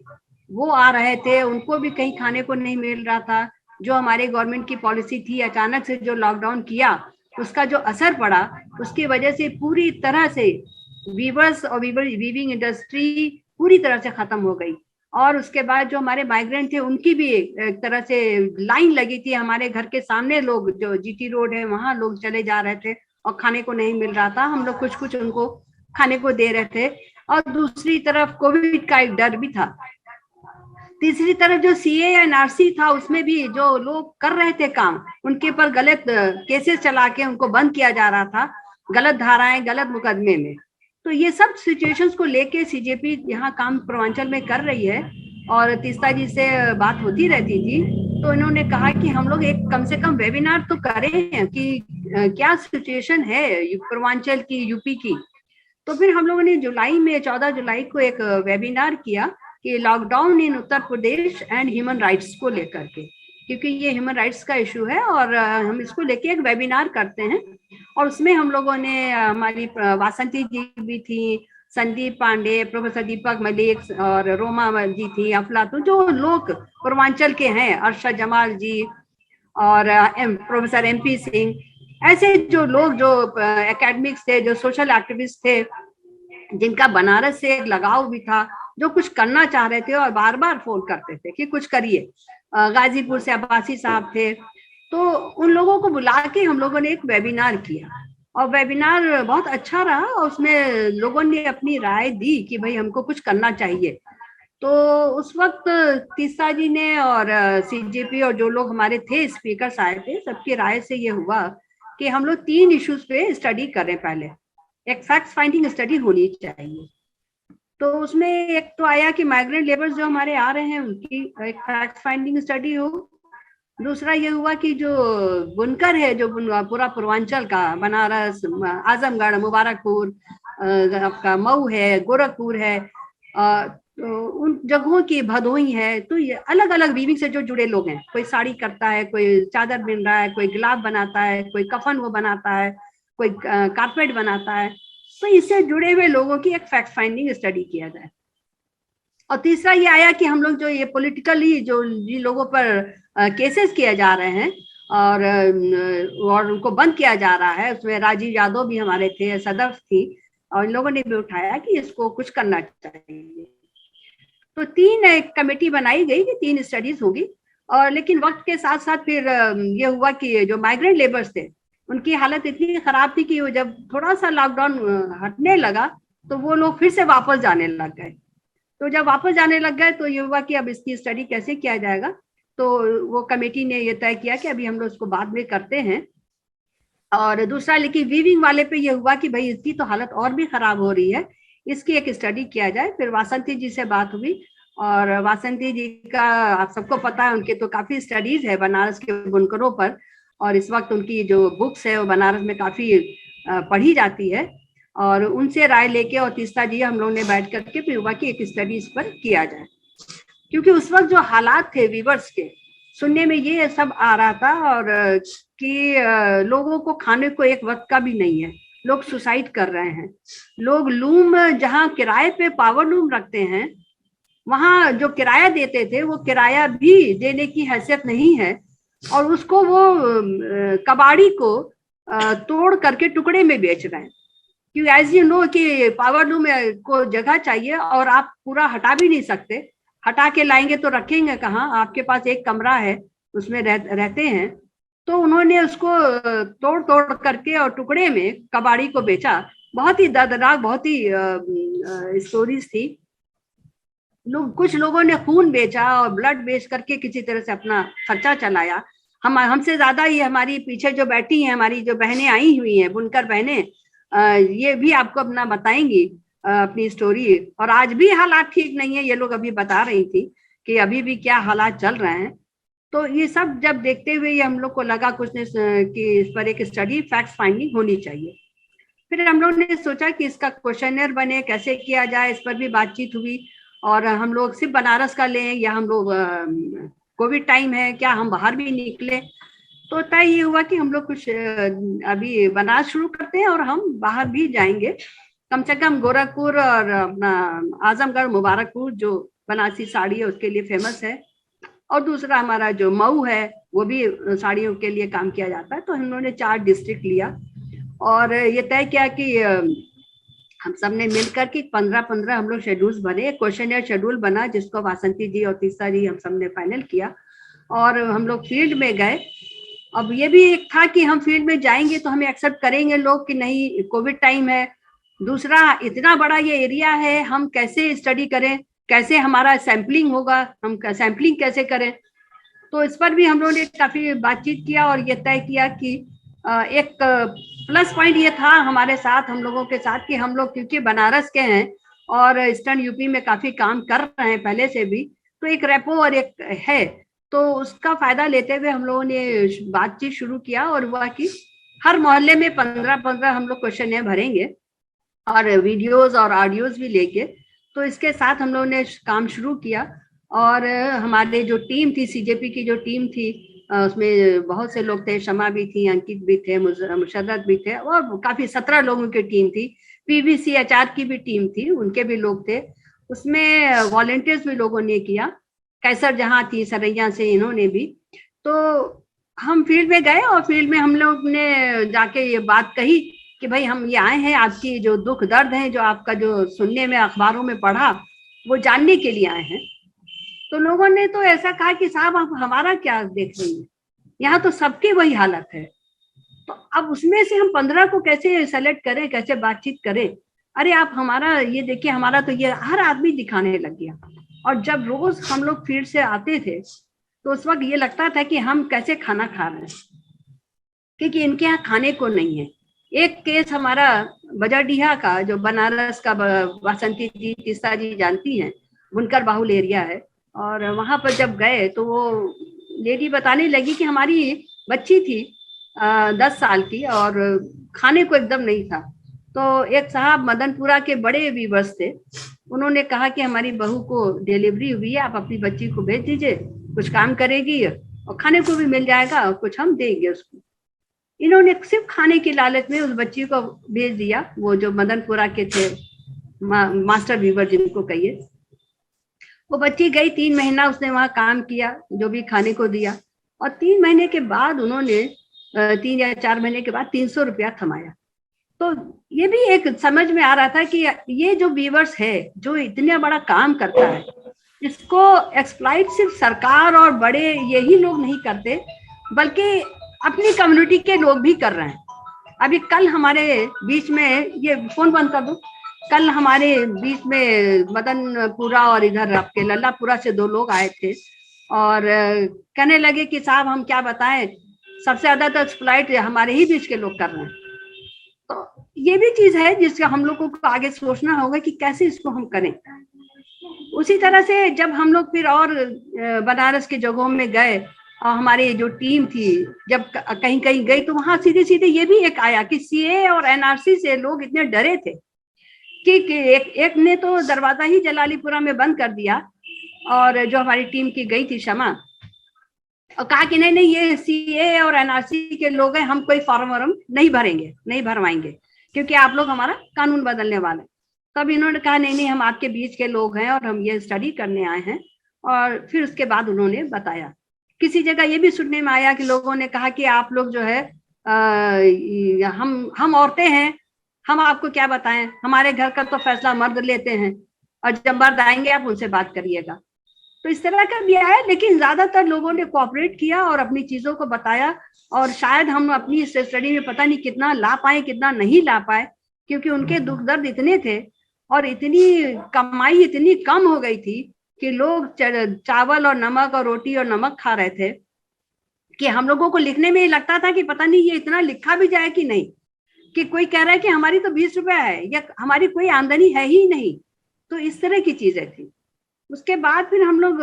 वो आ रहे थे, उनको भी कहीं खाने को नहीं मिल रहा था. जो हमारे गवर्नमेंट की पॉलिसी थी, अचानक से जो लॉकडाउन किया उसका जो असर पड़ा, उसकी वजह से पूरी तरह से वीवर्स और वीविंग इंडस्ट्री पूरी तरह से खत्म हो गई. और उसके बाद जो हमारे माइग्रेंट थे उनकी भी एक तरह से लाइन लगी थी. हमारे घर के सामने लोग, जो जीटी रोड है वहां लोग चले जा रहे थे और खाने को नहीं मिल रहा था. हम लोग कुछ कुछ उनको खाने को दे रहे थे. और दूसरी तरफ कोविड का एक डर भी था. तीसरी तरफ जो सीए या एनआरसी था उसमें भी जो लोग कर रहे थे काम, उनके पर गलत केसेस चला के उनको बंद किया जा रहा था, गलत धाराएं, गलत मुकदमे में. तो ये सब सिचुएशंस को लेके सीजेपी यहाँ काम पूर्वांचल में कर रही है. और तीस्ता जी से बात होती रहती थी तो इन्होंने कहा कि हम लोग एक कम से कम वेबिनार तो करें कि क्या सिचुएशन है पूर्वांचल की, यूपी की. तो फिर हम लोगों ने जुलाई में 14 जुलाई को एक वेबिनार किया कि lockdown in Uttar Pradesh and human rights को लेकर के, क्योंकि ये ह्यूमन राइट्स का इशू है और हम इसको लेके एक वेबिनार करते हैं. और उसमें हम लोगों ने, हमारी वासंती जी भी थी, संदीप पांडे, प्रोफेसर दीपक मलिक और रोमा जी थी, अफलातून, जो लोग पूर्वांचल के हैं, अरशद जमाल जी और प्रोफेसर MP सिंह, ऐसे जो लोग जो एकेडमिक्स थे, जो सोशल एक्टिविस्ट थे, जिनका बनारस से एक लगाव भी था, जो कुछ करना चाह रहे थे और बार बार फोन करते थे कि कुछ करिए. गाजीपुर से अब्बासी साहब थे. तो उन लोगों को बुला के हम लोगों ने एक वेबिनार किया और वेबिनार बहुत अच्छा रहा. और उसमें लोगों ने अपनी राय दी कि भाई हमको कुछ करना चाहिए. तो उस वक्त तीस्ता जी ने और सीजेपी और जो लोग हमारे थे स्पीकर्स आए थे, सबकी राय से ये हुआ कि हम लोग 3 इश्यूज पे स्टडी करें. पहले एक फैक्ट फाइंडिंग स्टडी होनी चाहिए. तो उसमें एक तो आया कि माइग्रेंट लेबर्स जो हमारे आ रहे हैं उनकी एक फैक्ट फाइंडिंग स्टडी हो. दूसरा ये हुआ कि जो बुनकर है, जो पूरा पूर्वांचल का, बनारस, आजमगढ़, मुबारकपुर, आपका मऊ है, गोरखपुर है, तो उन जगहों की भदोही है, तो ये अलग अलग वीविंग से जो जुड़े लोग हैं, कोई साड़ी करता है, कोई चादर बिन रहा है, कोई गिलाफ बनाता है, कोई कफन वो बनाता है, कोई कारपेट बनाता है। तो इससे जुड़े हुए लोगों की एक फैक्ट फाइंडिंग स्टडी किया जाए। और तीसरा ये आया कि हम लोग जो ये पॉलिटिकली जो जिन लोगों पर केसेस किए जा रहे हैं और उनको बंद किया जा रहा है, उसमें राजीव यादव भी हमारे थे, सदफ थी, और इन लोगों ने भी उठाया कि इसको कुछ करना चाहिए। तो 3 एक कमेटी बनाई गई कि 3 स्टडीज होगी। और लेकिन वक्त के साथ साथ फिर ये हुआ कि जो माइग्रेंट लेबर्स थे उनकी हालत इतनी खराब थी कि वो जब थोड़ा सा लॉकडाउन हटने लगा तो वो लोग फिर से वापस जाने लग गए। तो जब वापस जाने लग गए तो ये हुआ कि अब इसकी स्टडी कैसे किया जाएगा। तो वो कमेटी ने ये तय किया कि अभी हम लोग उसको बाद में करते हैं। और दूसरा, लेकिन वीविंग वाले पे ये हुआ कि भाई इसकी तो हालत और भी खराब हो रही है, इसकी एक स्टडी किया जाए। फिर वासंती जी से बात हुई, और वासंती जी का आप सबको पता है, उनके तो काफी स्टडीज है बनारस के बुनकरों पर, और इस वक्त उनकी जो बुक्स है वो बनारस में काफी पढ़ी जाती है। और उनसे राय लेके और तीस्ता जी हम लोगों ने बैठ करके फिर हुआ कि एक स्टडी इस पर किया जाए। क्योंकि उस वक्त जो हालात थे वीवर्स के, सुनने में ये सब आ रहा था, और कि लोगों को खाने को एक वक्त का भी नहीं है, लोग सुसाइड कर रहे हैं। लोग लूम जहाँ किराए पे पावर लूम रखते हैं, वहां जो किराया देते थे वो किराया भी देने की हैसियत नहीं है, और उसको वो कबाड़ी को तोड़ करके टुकड़े में बेच रहे हैं। क्योंकि एज यू नो कि पावर लूम को जगह चाहिए, और आप पूरा हटा भी नहीं सकते। हटा के लाएंगे तो रखेंगे कहाँ, आपके पास एक कमरा है उसमें रहते हैं। तो उन्होंने उसको तोड़ तोड़ करके और टुकड़े में कबाड़ी को बेचा। बहुत ही दर्दनाक, बहुत ही स्टोरीज थी। कुछ लोगों ने खून बेचा और ब्लड बेच करके किसी तरह से अपना खर्चा चलाया। हमसे ज्यादा ये हमारी पीछे जो बैठी हैं, हमारी जो बहनें आई हुई हैं, बुनकर बहनें, ये भी आपको अपना बताएंगी अपनी स्टोरी। और आज भी हालात ठीक नहीं है, ये लोग अभी बता रही थी कि अभी भी क्या हालात चल रहे हैं। तो ये सब जब देखते हुए ये हम लोग को लगा कुछ ने कि इस पर एक स्टडी फैक्ट फाइंडिंग होनी चाहिए। फिर हम लोग ने सोचा कि इसका क्वेश्चनर बने, कैसे किया जाए, इस पर भी बातचीत हुई। और हम लोग सिर्फ बनारस का लें या हम लोग कोविड टाइम है, क्या हम बाहर भी निकले। तो तय ये हुआ कि हम लोग कुछ अभी बनारस शुरू करते हैं और हम बाहर भी जाएंगे, कम से कम गोरखपुर और अपना आजमगढ़, मुबारकपुर जो बनारसी साड़ी है उसके लिए फेमस है, और दूसरा हमारा जो मऊ है वो भी साड़ियों के लिए काम किया जाता है। तो हम लोगों ने 4 डिस्ट्रिक्ट लिया और ये तय किया कि हम सब ने मिलकर के 15-15 हम लोग शेड्यूल्स बने, क्वेश्चन शेड्यूल बना जिसको वासंती जी और तीस्ता जी हम सब ने फाइनल किया, और हम लोग फील्ड में गए। अब ये भी एक था कि हम फील्ड में जाएंगे तो हमें एक्सेप्ट करेंगे लोग कि नहीं, कोविड टाइम है। दूसरा, इतना बड़ा ये एरिया है, हम कैसे स्टडी करें, कैसे हमारा सैम्पलिंग होगा, हम सैम्पलिंग कैसे करें। तो इस पर भी हम लोगों ने काफी बातचीत किया और ये तय किया कि एक प्लस पॉइंट ये था हमारे साथ, हम लोगों के साथ, कि हम लोग क्योंकि बनारस के हैं और ईस्टर्न यूपी में काफी काम कर रहे हैं पहले से भी, तो एक रेपो और एक है, तो उसका फायदा लेते हुए हम लोगों ने बातचीत शुरू किया। और हुआ कि हर मोहल्ले में 15-15 हम लोग क्वेश्चन भरेंगे और वीडियोस और ऑडियोज भी लेके। तो इसके साथ हम लोगों ने काम शुरू किया। और हमारे जो टीम थी, सीजेपी की जो टीम थी, उसमें बहुत से लोग थे, शमा भी थी, अंकित भी थे, मुशर्रत भी थे, और काफी 17 लोगों की टीम थी। PVCHR की भी टीम थी, उनके भी लोग थे उसमें। वॉलंटियर्स भी लोगों ने किया, कैसर जहाँ थी, सरैया से इन्होंने भी। तो हम फील्ड में गए और फील्ड में हम लोग ने जाके ये बात कही कि भाई हम ये आए हैं, आपकी जो दुख दर्द है, जो आपका जो सुनने में अखबारों में पढ़ा, वो जानने के लिए आए हैं। तो लोगों ने तो ऐसा कहा कि साहब आप हमारा क्या देख रही हैं, यहाँ तो सबकी वही हालत है। तो अब उसमें से हम 15 को कैसे सेलेक्ट करें, कैसे बातचीत करें। अरे आप हमारा ये देखिए, हमारा तो ये हर आदमी दिखाने लग गया। और जब रोज हम लोग फील्ड से आते थे तो उस वक्त ये लगता था कि हम कैसे खाना खा रहे हैं, क्योंकि इनके यहाँ खाने को नहीं है। एक केस हमारा बजाडीहा का, जो बनारस का वासंती जी, तीस्ता जी जानती हैं, बुनकर बाहुल एरिया है। और वहां पर जब गए तो वो लेडी बताने लगी कि हमारी बच्ची थी 10 साल की और खाने को एकदम नहीं था। तो एक साहब मदनपुरा के बड़े वीवर्स थे, उन्होंने कहा कि हमारी बहू को डिलीवरी हुई है, आप अपनी बच्ची को भेज दीजिए, कुछ काम करेगी और खाने को भी मिल जाएगा और कुछ हम देंगे उसको। इन्होंने सिर्फ खाने की लालच में उस बच्ची को भेज दिया, वो जो मदनपुरा के थे मास्टर वीवर जिनको कहिए। वो बच्ची गई, 3 महीना उसने वहां काम किया, जो भी खाने को दिया, और 3 महीने के बाद उन्होंने 3 या 4 महीने के बाद 300 रुपया थमाया। तो ये भी एक समझ में आ रहा था कि ये जो वीवर्स है जो इतना बड़ा काम करता है, इसको एक्सप्लॉइट सिर्फ सरकार और बड़े यही लोग नहीं करते, बल्कि अपनी कम्युनिटी के लोग भी कर रहे हैं। अभी कल हमारे बीच में, ये फोन बंद कर दो, कल हमारे बीच में मदनपुरा और इधर आपके लल्लापुरा से 2 लोग आए थे और कहने लगे कि साहब हम क्या बताएं, सबसे ज्यादा तो एक्सप्लॉइट हमारे ही बीच के लोग कर रहे हैं। तो ये भी चीज है जिसका हम लोगों को आगे सोचना होगा कि कैसे इसको हम करें। उसी तरह से जब हम लोग फिर और बनारस के जगहों में गए और हमारी जो टीम थी जब कहीं कहीं गई, तो वहां सीधे सीधे ये भी एक आया कि सीए और एनआरसी से लोग इतने डरे थे कि एक ने तो दरवाजा ही जलालीपुरा में बंद कर दिया, और जो हमारी टीम की गई थी क्षमा, और कहा कि नहीं नहीं ये सीए और एनआरसी के लोग हैं, हम कोई फॉर्म वॉर्म नहीं भरेंगे, नहीं भरवाएंगे, क्योंकि आप लोग हमारा कानून बदलने वाले। तब इन्होंने कहा नहीं नहीं हम आपके बीच के लोग हैं और हम ये स्टडी करने आए हैं। और फिर उसके बाद उन्होंने बताया, किसी जगह ये भी सुनने में आया कि लोगों ने कहा कि आप लोग जो है हम औरतें हैं, हम आपको क्या बताएं, हमारे घर का तो फैसला मर्द लेते हैं और जब मर्द आएंगे आप उनसे बात करिएगा। तो इस तरह का भी आया, लेकिन ज्यादातर लोगों ने कोऑपरेट किया और अपनी चीजों को बताया। और शायद हम अपनी इस स्टडी में पता नहीं कितना ला पाए कितना नहीं ला पाए, क्योंकि उनके दुख दर्द इतने थे और इतनी कमाई इतनी कम हो गई थी कि लोग चावल और नमक और रोटी और नमक खा रहे थे कि हम लोगों को लिखने में ही लगता था कि पता नहीं ये इतना लिखा भी जाए कि नहीं, कि कोई कह रहा है कि हमारी तो 20 रुपए है या हमारी कोई आमदनी है ही नहीं। तो इस तरह की चीजें थी। उसके बाद फिर हम लोग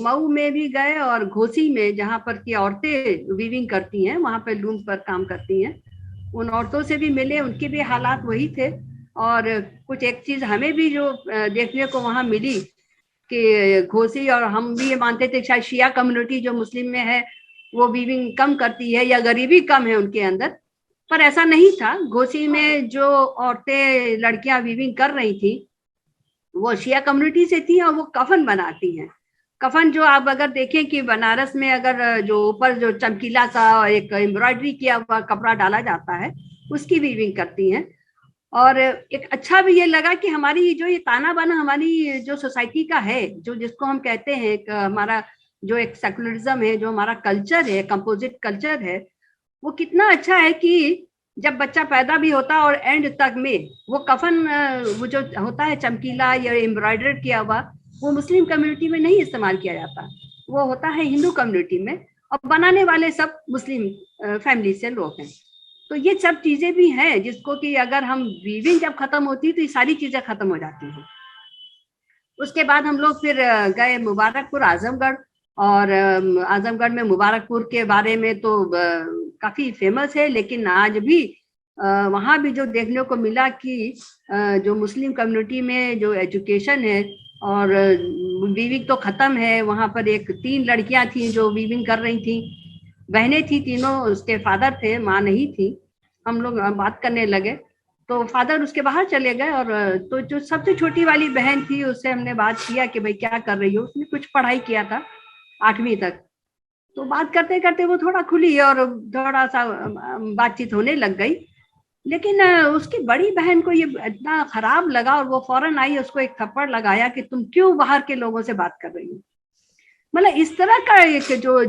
मऊ में भी गए और घोसी में, जहाँ पर की औरतें वीविंग करती हैं, वहां पर लूम पर काम करती हैं, उन औरतों से भी मिले, उनके भी हालात वही थे। और कुछ एक चीज हमें भी जो देखने को वहां मिली कि घोसी, और हम भी ये मानते थे शायद शिया कम्युनिटी जो मुस्लिम में है वो वीविंग कम करती है या गरीबी कम है उनके अंदर, पर ऐसा नहीं था। घोसी में जो औरतें लड़कियां वीविंग कर रही थी वो शिया कम्युनिटी से थी और वो कफन बनाती हैं। कफन जो आप अगर देखें कि बनारस में अगर जो ऊपर जो चमकीला सा एक एम्ब्रॉयडरी किया हुआ कपड़ा डाला जाता है उसकी वीविंग करती हैं। और एक अच्छा भी ये लगा कि हमारी जो ये ताना बाना हमारी जो सोसाइटी का है, जो जिसको हम कहते हैं हमारा जो एक सेकुलरिज्म है, जो हमारा कल्चर है, कंपोजिट कल्चर है, वो कितना अच्छा है कि जब बच्चा पैदा भी होता और एंड तक में वो कफन वो जो होता है चमकीला या एम्ब्रॉयडर्ड किया हुआ, वो मुस्लिम कम्युनिटी में नहीं इस्तेमाल किया जाता, वो होता है हिंदू कम्युनिटी में, और बनाने वाले सब मुस्लिम फैमिली से लोग हैं। तो ये सब चीजें भी हैं जिसको कि अगर हम वीविंग जब खत्म होती है तो ये सारी चीजें खत्म हो जाती हैं। उसके बाद हम लोग फिर गए मुबारकपुर, आजमगढ़, और आजमगढ़ में मुबारकपुर के बारे में तो काफी फेमस है, लेकिन आज भी वहाँ भी जो देखने को मिला कि जो मुस्लिम कम्युनिटी में जो एजुकेशन है और वीविंग तो खत्म है, वहाँ पर 3 लड़कियां थी जो वीविंग कर रही थी, बहनें थी तीनों, उसके फादर थे, माँ नहीं थी। हम लोग बात करने लगे तो फादर उसके बाहर चले गए, और तो जो सबसे छोटी वाली बहन थी उससे हमने बात किया कि भाई क्या कर रही हो, उसने कुछ पढ़ाई किया था 8वीं तक। तो बात करते करते वो थोड़ा खुली और थोड़ा सा बातचीत होने लग गई, लेकिन उसकी बड़ी बहन को ये इतना खराब लगा और वो फौरन आई, उसको एक थप्पड़ लगाया कि तुम क्यों बाहर के लोगों से बात कर रही हो। मतलब इस तरह का एक जो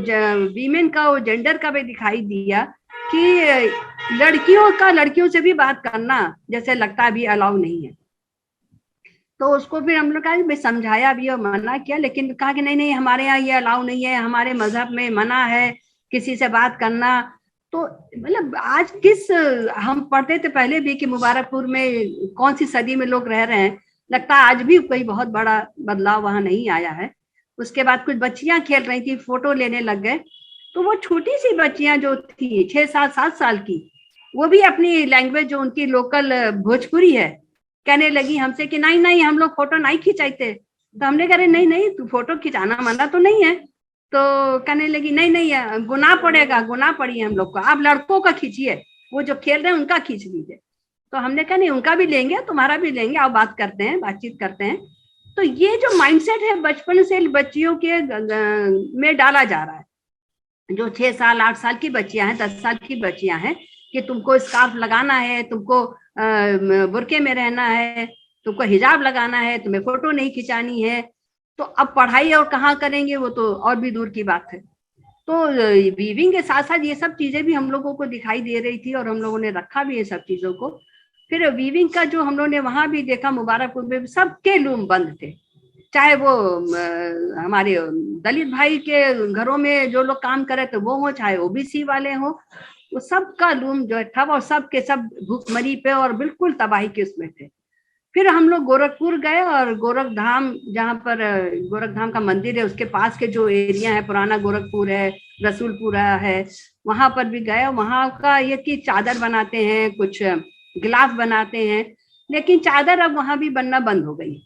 वीमेन का वो जेंडर का भी दिखाई दिया कि लड़कियों का लड़कियों से भी बात करना जैसे लगता भी अलाउ नहीं है। तो उसको फिर हम लोग कहा भाई समझाया भी और मना किया, लेकिन कहा कि नहीं नहीं हमारे यहाँ ये अलाउ नहीं है, हमारे मजहब में मना है किसी से बात करना। तो मतलब आज हम पढ़ते थे पहले भी कि मुबारकपुर में कौन सी सदी में लोग रह रहे हैं, लगता है आज भी कोई बहुत बड़ा बदलाव वहां नहीं आया है। उसके बाद कुछ बच्चियां खेल रही थी, फोटो लेने लग गए, तो वो छोटी सी बच्चियां जो थी 6, 7, 7 साल की, वो भी अपनी लैंग्वेज जो उनकी लोकल भोजपुरी है कहने लगी हमसे कि नहीं नहीं हम लोग फोटो नहीं खिंचाते। तो हमने कहा नहीं नहीं तू फोटो खिंचाना मना तो नहीं है। तो कहने लगी नहीं नहीं गुनाह पड़ेगा, गुनाह पड़ी है हम लोग को, आप लड़कों का खींचिए, वो जो खेल रहे हैं उनका खींच लीजिए। तो हमने कहा नहीं उनका भी लेंगे तुम्हारा भी लेंगे, आओ बात करते हैं, बातचीत करते हैं। तो ये जो माइंडसेट है बचपन से बच्चियों के में डाला जा रहा है, जो 6 साल 8 साल की बच्चियां हैं, 10 साल की बच्चियां हैं, कि तुमको स्कार्फ लगाना है, तुमको बुरके में रहना है, तुमको हिजाब लगाना है, तुम्हें फोटो नहीं खिंचानी है। तो अब पढ़ाई और कहाँ करेंगे, वो तो और भी दूर की बात है। तो वीविंग के साथ साथ ये सब चीजें भी हम लोगों को दिखाई दे रही थी और हम लोगों ने रखा भी ये सब चीजों को। फिर वीविंग का जो हम लोगों ने वहां भी देखा, मुबारकपुर में सबके लूम बंद थे, चाहे वो हमारे दलित भाई के घरों में जो लोग काम करे थे वो हो, चाहे ओबीसी वाले हो, वो सबका लूम जो था और सब के सब भूखमरी पे और बिल्कुल तबाही के उसमें थे। फिर हम लोग गोरखपुर गए और गोरखधाम, जहाँ पर गोरखधाम का मंदिर है उसके पास के जो एरिया है, पुराना गोरखपुर है, रसूलपुरा है, वहां पर भी गए। वहां का ये कि चादर बनाते हैं, कुछ गिलाफ बनाते हैं, लेकिन चादर अब वहां भी बनना बंद हो गई।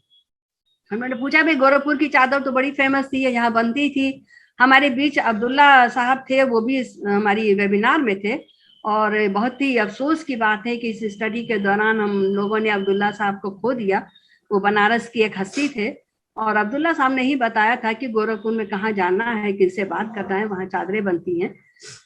हमने पूछा भाई गोरखपुर की चादर तो बड़ी फेमस थी, यहाँ बनती थी। हमारे बीच अब्दुल्ला साहब थे, वो भी हमारी वेबिनार में थे, और बहुत ही अफसोस की बात है कि इस स्टडी के दौरान हम लोगों ने अब्दुल्ला साहब को खो दिया। वो बनारस की एक हस्ती थे और अब्दुल्ला साहब ने ही बताया था कि गोरखपुर में कहाँ जाना है, किससे बात करना है, वहाँ चादरें बनती हैं।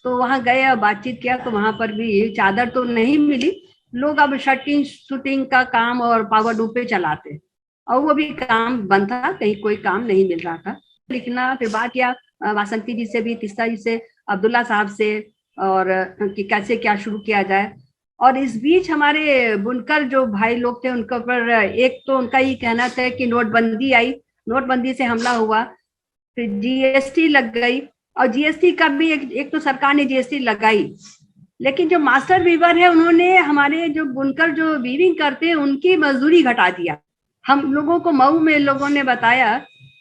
तो वहाँ गए और बातचीत किया, तो वहाँ पर भी चादर तो नहीं मिली। लोग अब शर्टिंग शूटिंग का काम और पावर लूम पे चलाते, और वो भी काम बंद था, कहीं कोई काम नहीं मिल रहा था। लिखना, फिर बात किया वासंती जी से भी, तीस्ता जी से, अब्दुल्ला साहब से, और कि कैसे क्या शुरू किया जाए। और इस बीच हमारे बुनकर जो भाई लोग थे उनके ऊपर एक तो उनका ये कहना था कि नोटबंदी आई, नोटबंदी से हमला हुआ, फिर जीएसटी लग गई, और जीएसटी का भी एक तो सरकार ने जीएसटी लगाई, लेकिन जो मास्टर वीवर है उन्होंने हमारे जो बुनकर जो वीविंग करते हैं उनकी मजदूरी घटा दिया। हम लोगों को मऊ में लोगों ने बताया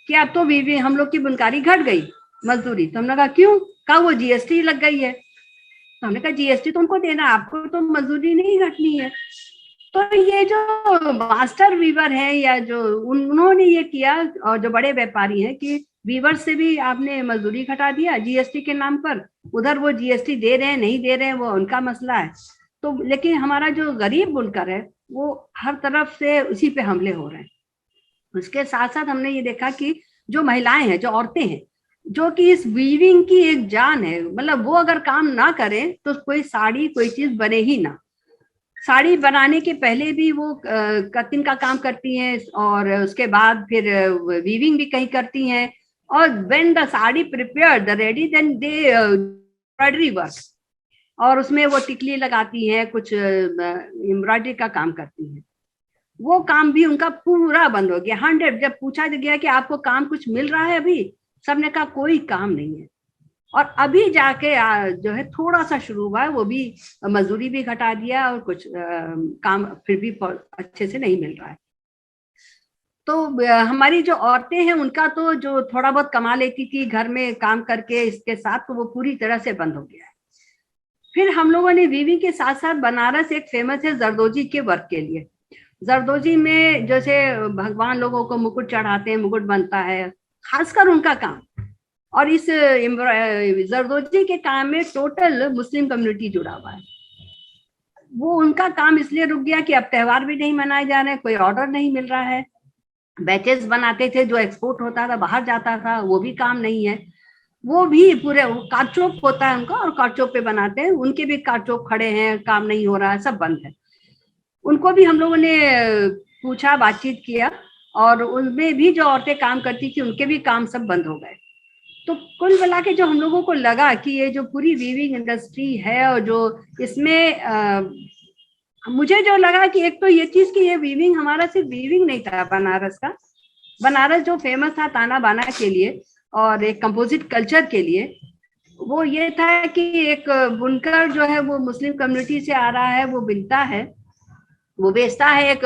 कि अब तो वीविंग हम लोग की बुनकारी घट गई मजदूरी। तो हमने कहा क्यों? कहा वो जीएसटी लग गई है। तो हमने कहा जीएसटी तो उनको देना, आपको तो मजदूरी नहीं घटनी है। तो ये जो मास्टर वीवर है या जो उन्होंने ये किया, और जो बड़े व्यापारी हैं कि वीवर से भी आपने मजदूरी घटा दिया जीएसटी के नाम पर। उधर वो जीएसटी दे रहे हैं नहीं दे रहे हैं वो उनका मसला है। तो लेकिन हमारा जो गरीब बुनकर है वो हर तरफ से उसी पे हमले हो रहे हैं। उसके साथ साथ हमने ये देखा कि जो महिलाएं हैं, जो औरतें हैं, जो कि इस वीविंग की एक जान है, मतलब वो अगर काम ना करें तो कोई साड़ी कोई चीज बने ही ना। साड़ी बनाने के पहले भी वो कटिंग का काम करती हैं, और उसके बाद फिर वीविंग भी कहीं करती हैं, और when the sari prepared the ready then they embroidery work, और उसमें वो टिकली लगाती हैं, कुछ एम्ब्रॉयडरी का काम करती हैं। वो काम भी उनका पूरा बंद हो गया 100। जब पूछा गया कि आपको काम कुछ मिल रहा है अभी, सबने कहा कोई काम नहीं है। और अभी जाके जो है थोड़ा सा शुरू हुआ है, वो भी मजदूरी भी घटा दिया, और कुछ काम फिर भी अच्छे से नहीं मिल रहा है। तो हमारी जो औरतें हैं उनका तो जो थोड़ा बहुत कमा लेती थी घर में काम करके इसके साथ, तो वो पूरी तरह से बंद हो गया है। फिर हम लोगों ने वीविंग के साथ साथ बनारस एक फेमस है जरदोजी के वर्क के लिए। जरदोजी में जैसे भगवान लोगों को मुकुट चढ़ाते हैं, मुकुट बनता है, खासकर उनका काम। और इस जरदोजी के काम में टोटल मुस्लिम कम्युनिटी जुड़ा हुआ है। वो उनका काम इसलिए रुक गया कि अब त्योहार भी नहीं मनाए जा रहे हैं, कोई ऑर्डर नहीं मिल रहा है। बैचेस बनाते थे जो एक्सपोर्ट होता था, बाहर जाता था, वो भी काम नहीं है। वो भी पूरे कारचौप होता है उनका, और कारचौप पे बनाते हैं, उनके भी कारचौप खड़े हैं, काम नहीं हो रहा है, सब बंद है। उनको भी हम लोगों ने पूछा, बातचीत किया, और उनमें भी जो औरतें काम करती थी उनके भी काम सब बंद हो गए। तो कुल मिला के जो हम लोगों को लगा कि ये जो पूरी वीविंग इंडस्ट्री है, और जो इसमें मुझे जो लगा कि एक तो ये चीज कि ये वीविंग हमारा सिर्फ वीविंग नहीं था बनारस का। बनारस जो फेमस था ताना बाना के लिए और एक कंपोजिट कल्चर के लिए, वो ये था कि एक बुनकर जो है वो मुस्लिम कम्युनिटी से आ रहा है, वो बिनता है, वो बेचता है, एक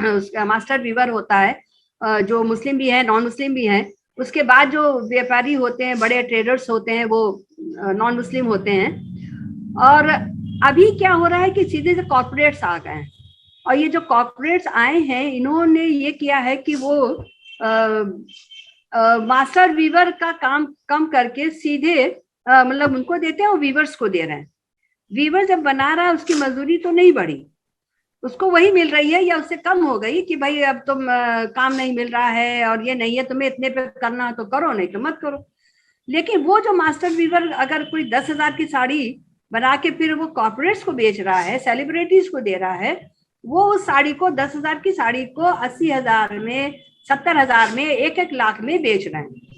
उसका मास्टर वीवर होता है जो मुस्लिम भी है नॉन मुस्लिम भी है। उसके बाद जो व्यापारी होते हैं, बड़े ट्रेडर्स होते हैं, वो नॉन मुस्लिम होते हैं। और अभी क्या हो रहा है कि सीधे से कॉर्पोरेट्स आ गए हैं, और ये जो कॉर्पोरेट्स आए हैं इन्होंने ये किया है कि वो मास्टर वीवर का काम कम करके सीधे मतलब उनको देते हैं और वीवर्स को दे रहे हैं। वीवर जब बना रहा है उसकी मजदूरी तो नहीं बढ़ी, उसको वही मिल रही है या उससे कम हो गई कि भाई अब तुम काम नहीं मिल रहा है और ये नहीं है, तुम्हें इतने पे करना है तो करो, नहीं तो मत करो। लेकिन वो जो मास्टर वीवर अगर कोई 10,000 की साड़ी बना के फिर वो कॉर्पोरेट्स को बेच रहा है, सेलिब्रिटीज को दे रहा है, वो उस साड़ी को 10,000 की साड़ी को 80,000 में, 70,000 में, 1-1 लाख में बेच रहे हैं।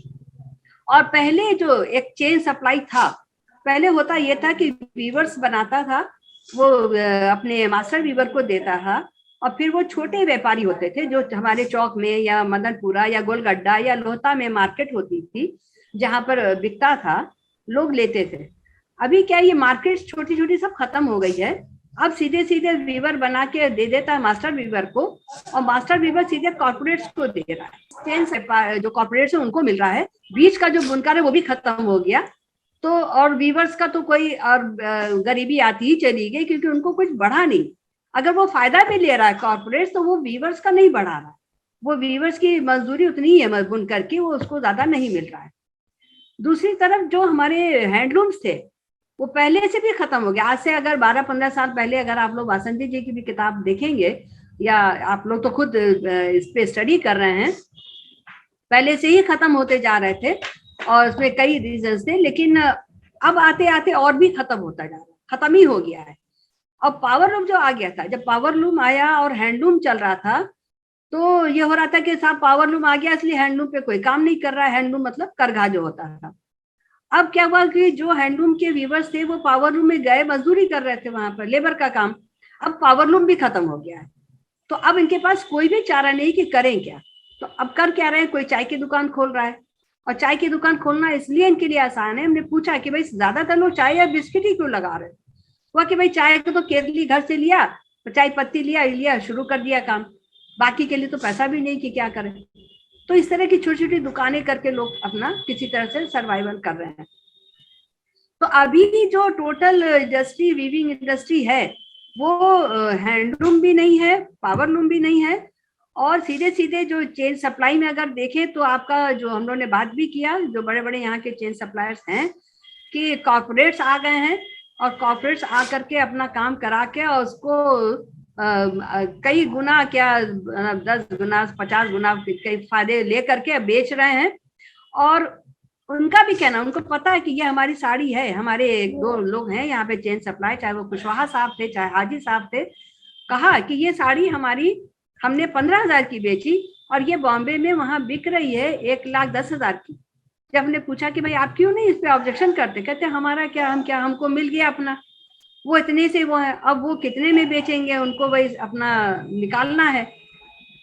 और पहले जो एक चेन सप्लाई था, पहले होता ये था कि वीवर्स बनाता था, वो अपने मास्टर वीवर को देता था, और फिर वो छोटे व्यापारी होते थे जो हमारे चौक में या मदनपुरा या गोलगड्डा या लोहता में मार्केट होती थी जहां पर बिकता था, लोग लेते थे। अभी क्या ये मार्केट छोटी छोटी सब खत्म हो गई है, अब सीधे सीधे वीवर बना के दे देता है मास्टर वीवर को, और मास्टर वीवर सीधे कॉर्पोरेट्स को दे रहा है। जो कॉर्पोरेट्स है उनको मिल रहा है, बीच का जो बुनकर है वो भी खत्म हो गया। तो और वीवर्स का तो कोई और गरीबी आती ही चली गई, क्योंकि उनको कुछ बढ़ा नहीं। अगर वो फायदा भी ले रहा है कॉर्पोरेट्स तो वो वीवर्स का नहीं बढ़ा रहा है, वो वीवर्स की मजदूरी उतनी ही है बुनकर की, वो उसको ज्यादा नहीं मिल रहा है। दूसरी तरफ जो हमारे हैंडलूम्स थे वो पहले से भी खत्म हो गया। आज से अगर 12-15 साल पहले अगर आप लोग वासंती जी की भी किताब देखेंगे, या आप लोग तो खुद इस पे स्टडी कर रहे हैं, पहले से ही खत्म होते जा रहे थे और उसमें कई रीजंस थे, लेकिन अब आते आते और भी खत्म होता जा रहा है, खत्म ही हो गया है। अब पावरलूम जो आ गया था, जब पावरलूम आया और हैंडलूम चल रहा था, तो ये हो रहा था कि साहब पावरलूम आ गया इसलिए हैंडलूम पे कोई काम नहीं कर रहा है, हैंडलूम मतलब करघा जो होता था। अब क्या हुआ कि जो हैंडलूम के वीवर्स थे वो पावरलूम में गए, मजदूरी कर रहे थे वहां पर, लेबर का काम। अब पावरलूम भी खत्म हो गया है, तो अब इनके पास कोई भी चारा नहीं कि करें क्या। तो अब कर क्या रहे हैं, कोई चाय की दुकान खोल रहा है, और चाय की दुकान खोलना इसलिए इनके लिए आसान है। हमने पूछा कि भाई ज्यादातर लोग चाय या बिस्किट ही क्यों लगा रहे हैं, हुआ कि भाई चाय को तो केतली घर से लिया, चाय पत्ती लिया शुरू कर दिया काम, बाकी के लिए तो पैसा भी नहीं कि क्या करें। तो इस तरह की छोटी छोटी दुकानें करके लोग अपना किसी तरह से सर्वाइवल कर रहे हैं। तो अभी जो टोटल इंडस्ट्री, वीविंग इंडस्ट्री है, वो हैंडलूम भी नहीं है, पावरलूम भी नहीं है, और सीधे सीधे जो चेन सप्लाई में अगर देखें तो आपका जो हम लोगों ने बात भी किया, जो बड़े बड़े यहाँ के चेन सप्लायर्स हैं, कि कॉर्पोरेट्स आ गए हैं, और कॉर्पोरेट्स आ करके अपना काम करा के और उसको कई गुना, क्या 10 गुना 50 गुना कई फायदे ले करके बेच रहे हैं। और उनका भी कहना, उनको पता है कि ये हमारी साड़ी है। हमारे 1-2 लोग हैं यहाँ पे चेन सप्लाई, चाहे वो कुशवाहा साहब थे चाहे हाजी साहब थे, कहा कि ये साड़ी हमारी, हमने 15,000 की बेची और ये बॉम्बे में वहां बिक रही है 1,10,000 की। जब हमने पूछा कि भाई आप क्यों नहीं इस पे ऑब्जेक्शन करते, कहते हमारा क्या, हमको मिल गया अपना, वो इतने से वो है, अब वो कितने में बेचेंगे, उनको वही अपना निकालना है।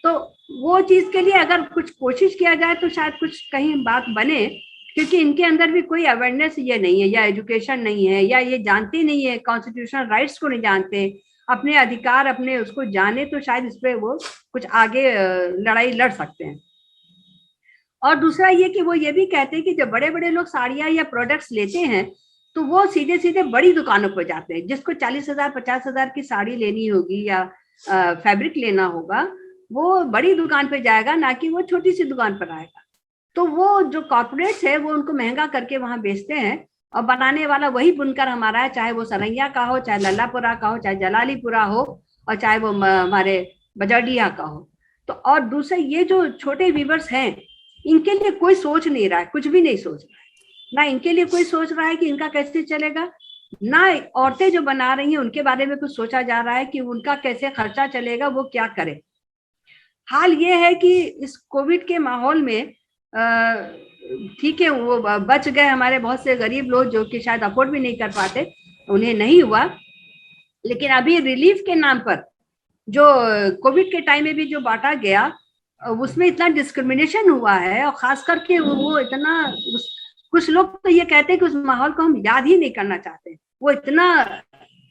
तो वो चीज के लिए अगर कुछ कोशिश किया जाए तो शायद कुछ कहीं बात बने, क्योंकि इनके अंदर भी कोई अवेयरनेस ये नहीं है, या एजुकेशन नहीं है, या ये जानते नहीं है, कॉन्स्टिट्यूशनल राइट्स को नहीं जानते, अपने अधिकार अपने उसको जाने तो शायद इस पे वो कुछ आगे लड़ाई लड़ सकते हैं। और दूसरा ये कि वो ये भी कहते हैं कि जब बड़े बड़े लोग साड़ियाँ या प्रोडक्ट्स लेते हैं तो वो सीधे सीधे बड़ी दुकानों पर जाते हैं। जिसको 40,000 50,000 की साड़ी लेनी होगी या फैब्रिक लेना होगा, वो बड़ी दुकान पे जाएगा, ना कि वो छोटी सी दुकान पर आएगा। तो वो जो कॉर्पोरेट्स है वो उनको महंगा करके वहां बेचते हैं, और बनाने वाला वही बुनकर हमारा है, चाहे वो सरैया का हो, चाहे लल्लापुरा का हो, चाहे जलालीपुरा हो, और चाहे वो हमारे बजाडिया का हो। तो और दूसरे ये जो छोटे वीवर्स हैं, इनके लिए कोई सोच नहीं रहा है, कुछ भी नहीं सोच रहा है, ना इनके लिए कोई सोच रहा है कि इनका कैसे चलेगा, ना औरतें जो बना रही हैं उनके बारे में कुछ सोचा जा रहा है कि उनका कैसे खर्चा चलेगा, वो क्या करे। हाल ये है कि इस कोविड के माहौल में ठीक है वो बच गए हमारे बहुत से गरीब लोग जो कि शायद अफोर्ड भी नहीं कर पाते, उन्हें नहीं हुआ। लेकिन अभी रिलीफ के नाम पर जो कोविड के टाइम में भी जो बांटा गया, उसमें इतना डिस्क्रिमिनेशन हुआ है, और खास करके वो इतना, कुछ लोग तो ये कहते हैं कि उस माहौल को हम याद ही नहीं करना चाहते, वो इतना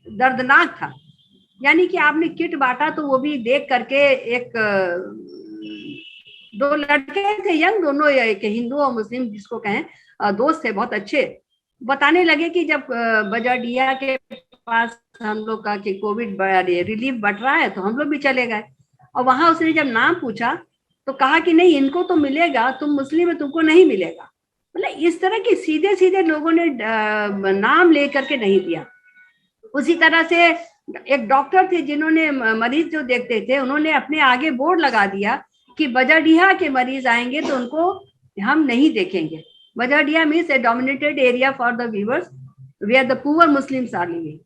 दर्दनाक था। यानी कि आपने किट बांटा तो वो भी देख करके, एक 2 लड़के थे यंग, दोनों एक हिंदू और मुस्लिम जिसको कहें, दोस्त थे बहुत अच्छे, बताने लगे कि जब बजाडिया के पास हम लोग का कि कोविड रिलीफ बढ़ रहा है, तो हम लोग भी चले गए। और वहां उसने जब नाम पूछा तो कहा कि नहीं, इनको तो मिलेगा, तुम मुस्लिम है, तुमको नहीं मिलेगा। मतलब इस तरह के सीधे सीधे लोगों ने नाम लेकर के नहीं दिया। उसी तरह से एक डॉक्टर थे जिन्होंने मरीज जो देखते थे, उन्होंने अपने आगे बोर्ड लगा दिया कि बजाडीहा के मरीज आएंगे तो उनको हम नहीं देखेंगे। Bajadiha means a dominated area for the weavers where the poor Muslims are living.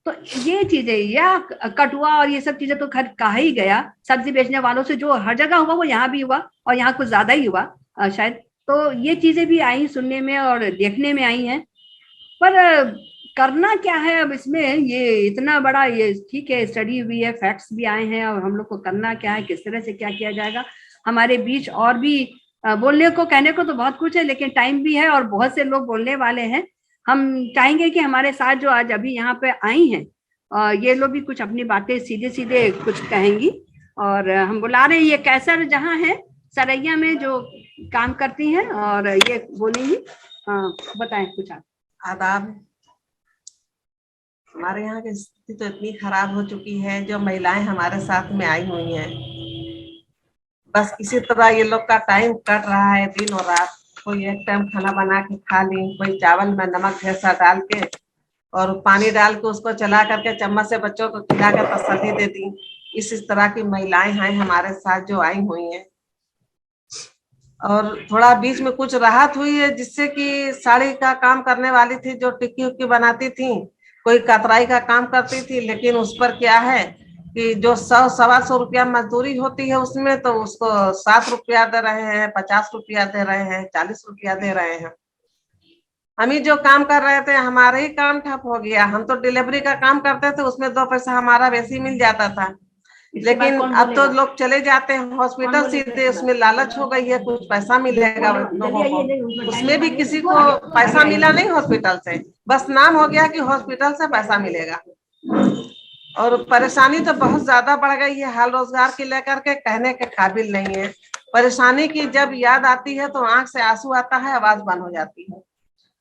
तो ये चीजें, या कटुआ और ये सब चीजें तो कहा ही गया, सब्जी बेचने वालों से जो हर जगह हुआ वो यहाँ भी हुआ, और यहाँ कुछ ज्यादा ही हुआ शायद। तो ये चीजें भी आई सुनने में और देखने में आई हैं। पर करना क्या है अब इसमें? ये इतना बड़ा, ये ठीक है, स्टडी हुई है, फैक्ट्स भी आए हैं, और हम लोग को करना क्या है, किस तरह से क्या किया जाएगा। हमारे बीच और भी बोलने को कहने को तो बहुत कुछ है, लेकिन टाइम भी है और बहुत से लोग बोलने वाले हैं। हम चाहेंगे कि हमारे साथ जो आज अभी यहाँ पे आई हैं, ये लोग भी कुछ अपनी बातें सीधे सीधे कुछ कहेंगी। और हम बुला रहे हैं ये कैसर जहाँ है सरैया में जो काम करती हैं, और ये बोलेंगी। बताएं कुछ आप। आदाब। हमारे यहाँ की स्थिति तो इतनी खराब हो चुकी है, जो महिलाएं हमारे साथ में आई हुई हैं, बस किसी तरह ये लोग का टाइम कट रहा है दिन और रात। कोई एक टाइम खाना बना के खा ली, कोई चावल में नमक ढेसा डाल के और पानी डाल के उसको चला करके चम्मच से बच्चों को खिला के तसल्ली दे दी। इस तरह की महिलाएं हैं हमारे साथ जो आई हुई हैं। और थोड़ा बीच में कुछ राहत हुई है, जिससे कि साड़ी का काम करने वाली थी जो टिक्की उक्की बनाती थी, कोई कतराई का काम करती थी, लेकिन उस पर क्या है कि जो 100-125 रुपया मजदूरी होती है उसमें, तो उसको 7 रुपया दे रहे हैं, 50 रुपया दे रहे हैं, 40 रुपया दे रहे हैं। हम ही जो काम कर रहे थे हमारे ही काम ठप हो गया। हम तो डिलीवरी का काम करते थे, उसमें 2 पैसा हमारा वैसे ही मिल जाता था, लेकिन अब तो लोग चले जाते हैं हॉस्पिटल सीधे, उसमें लालच हो गई है, कुछ पैसा मिलेगा लोगों को। उसमें भी किसी को पैसा मिला नहीं हॉस्पिटल से, बस नाम हो गया कि हॉस्पिटल से पैसा मिलेगा। और परेशानी तो बहुत ज्यादा बढ़ गई है, हाल रोजगार की लेकर के कहने के काबिल नहीं है। परेशानी की जब याद आती है तो आंख से आंसू आता है, आवाज बंद हो जाती है।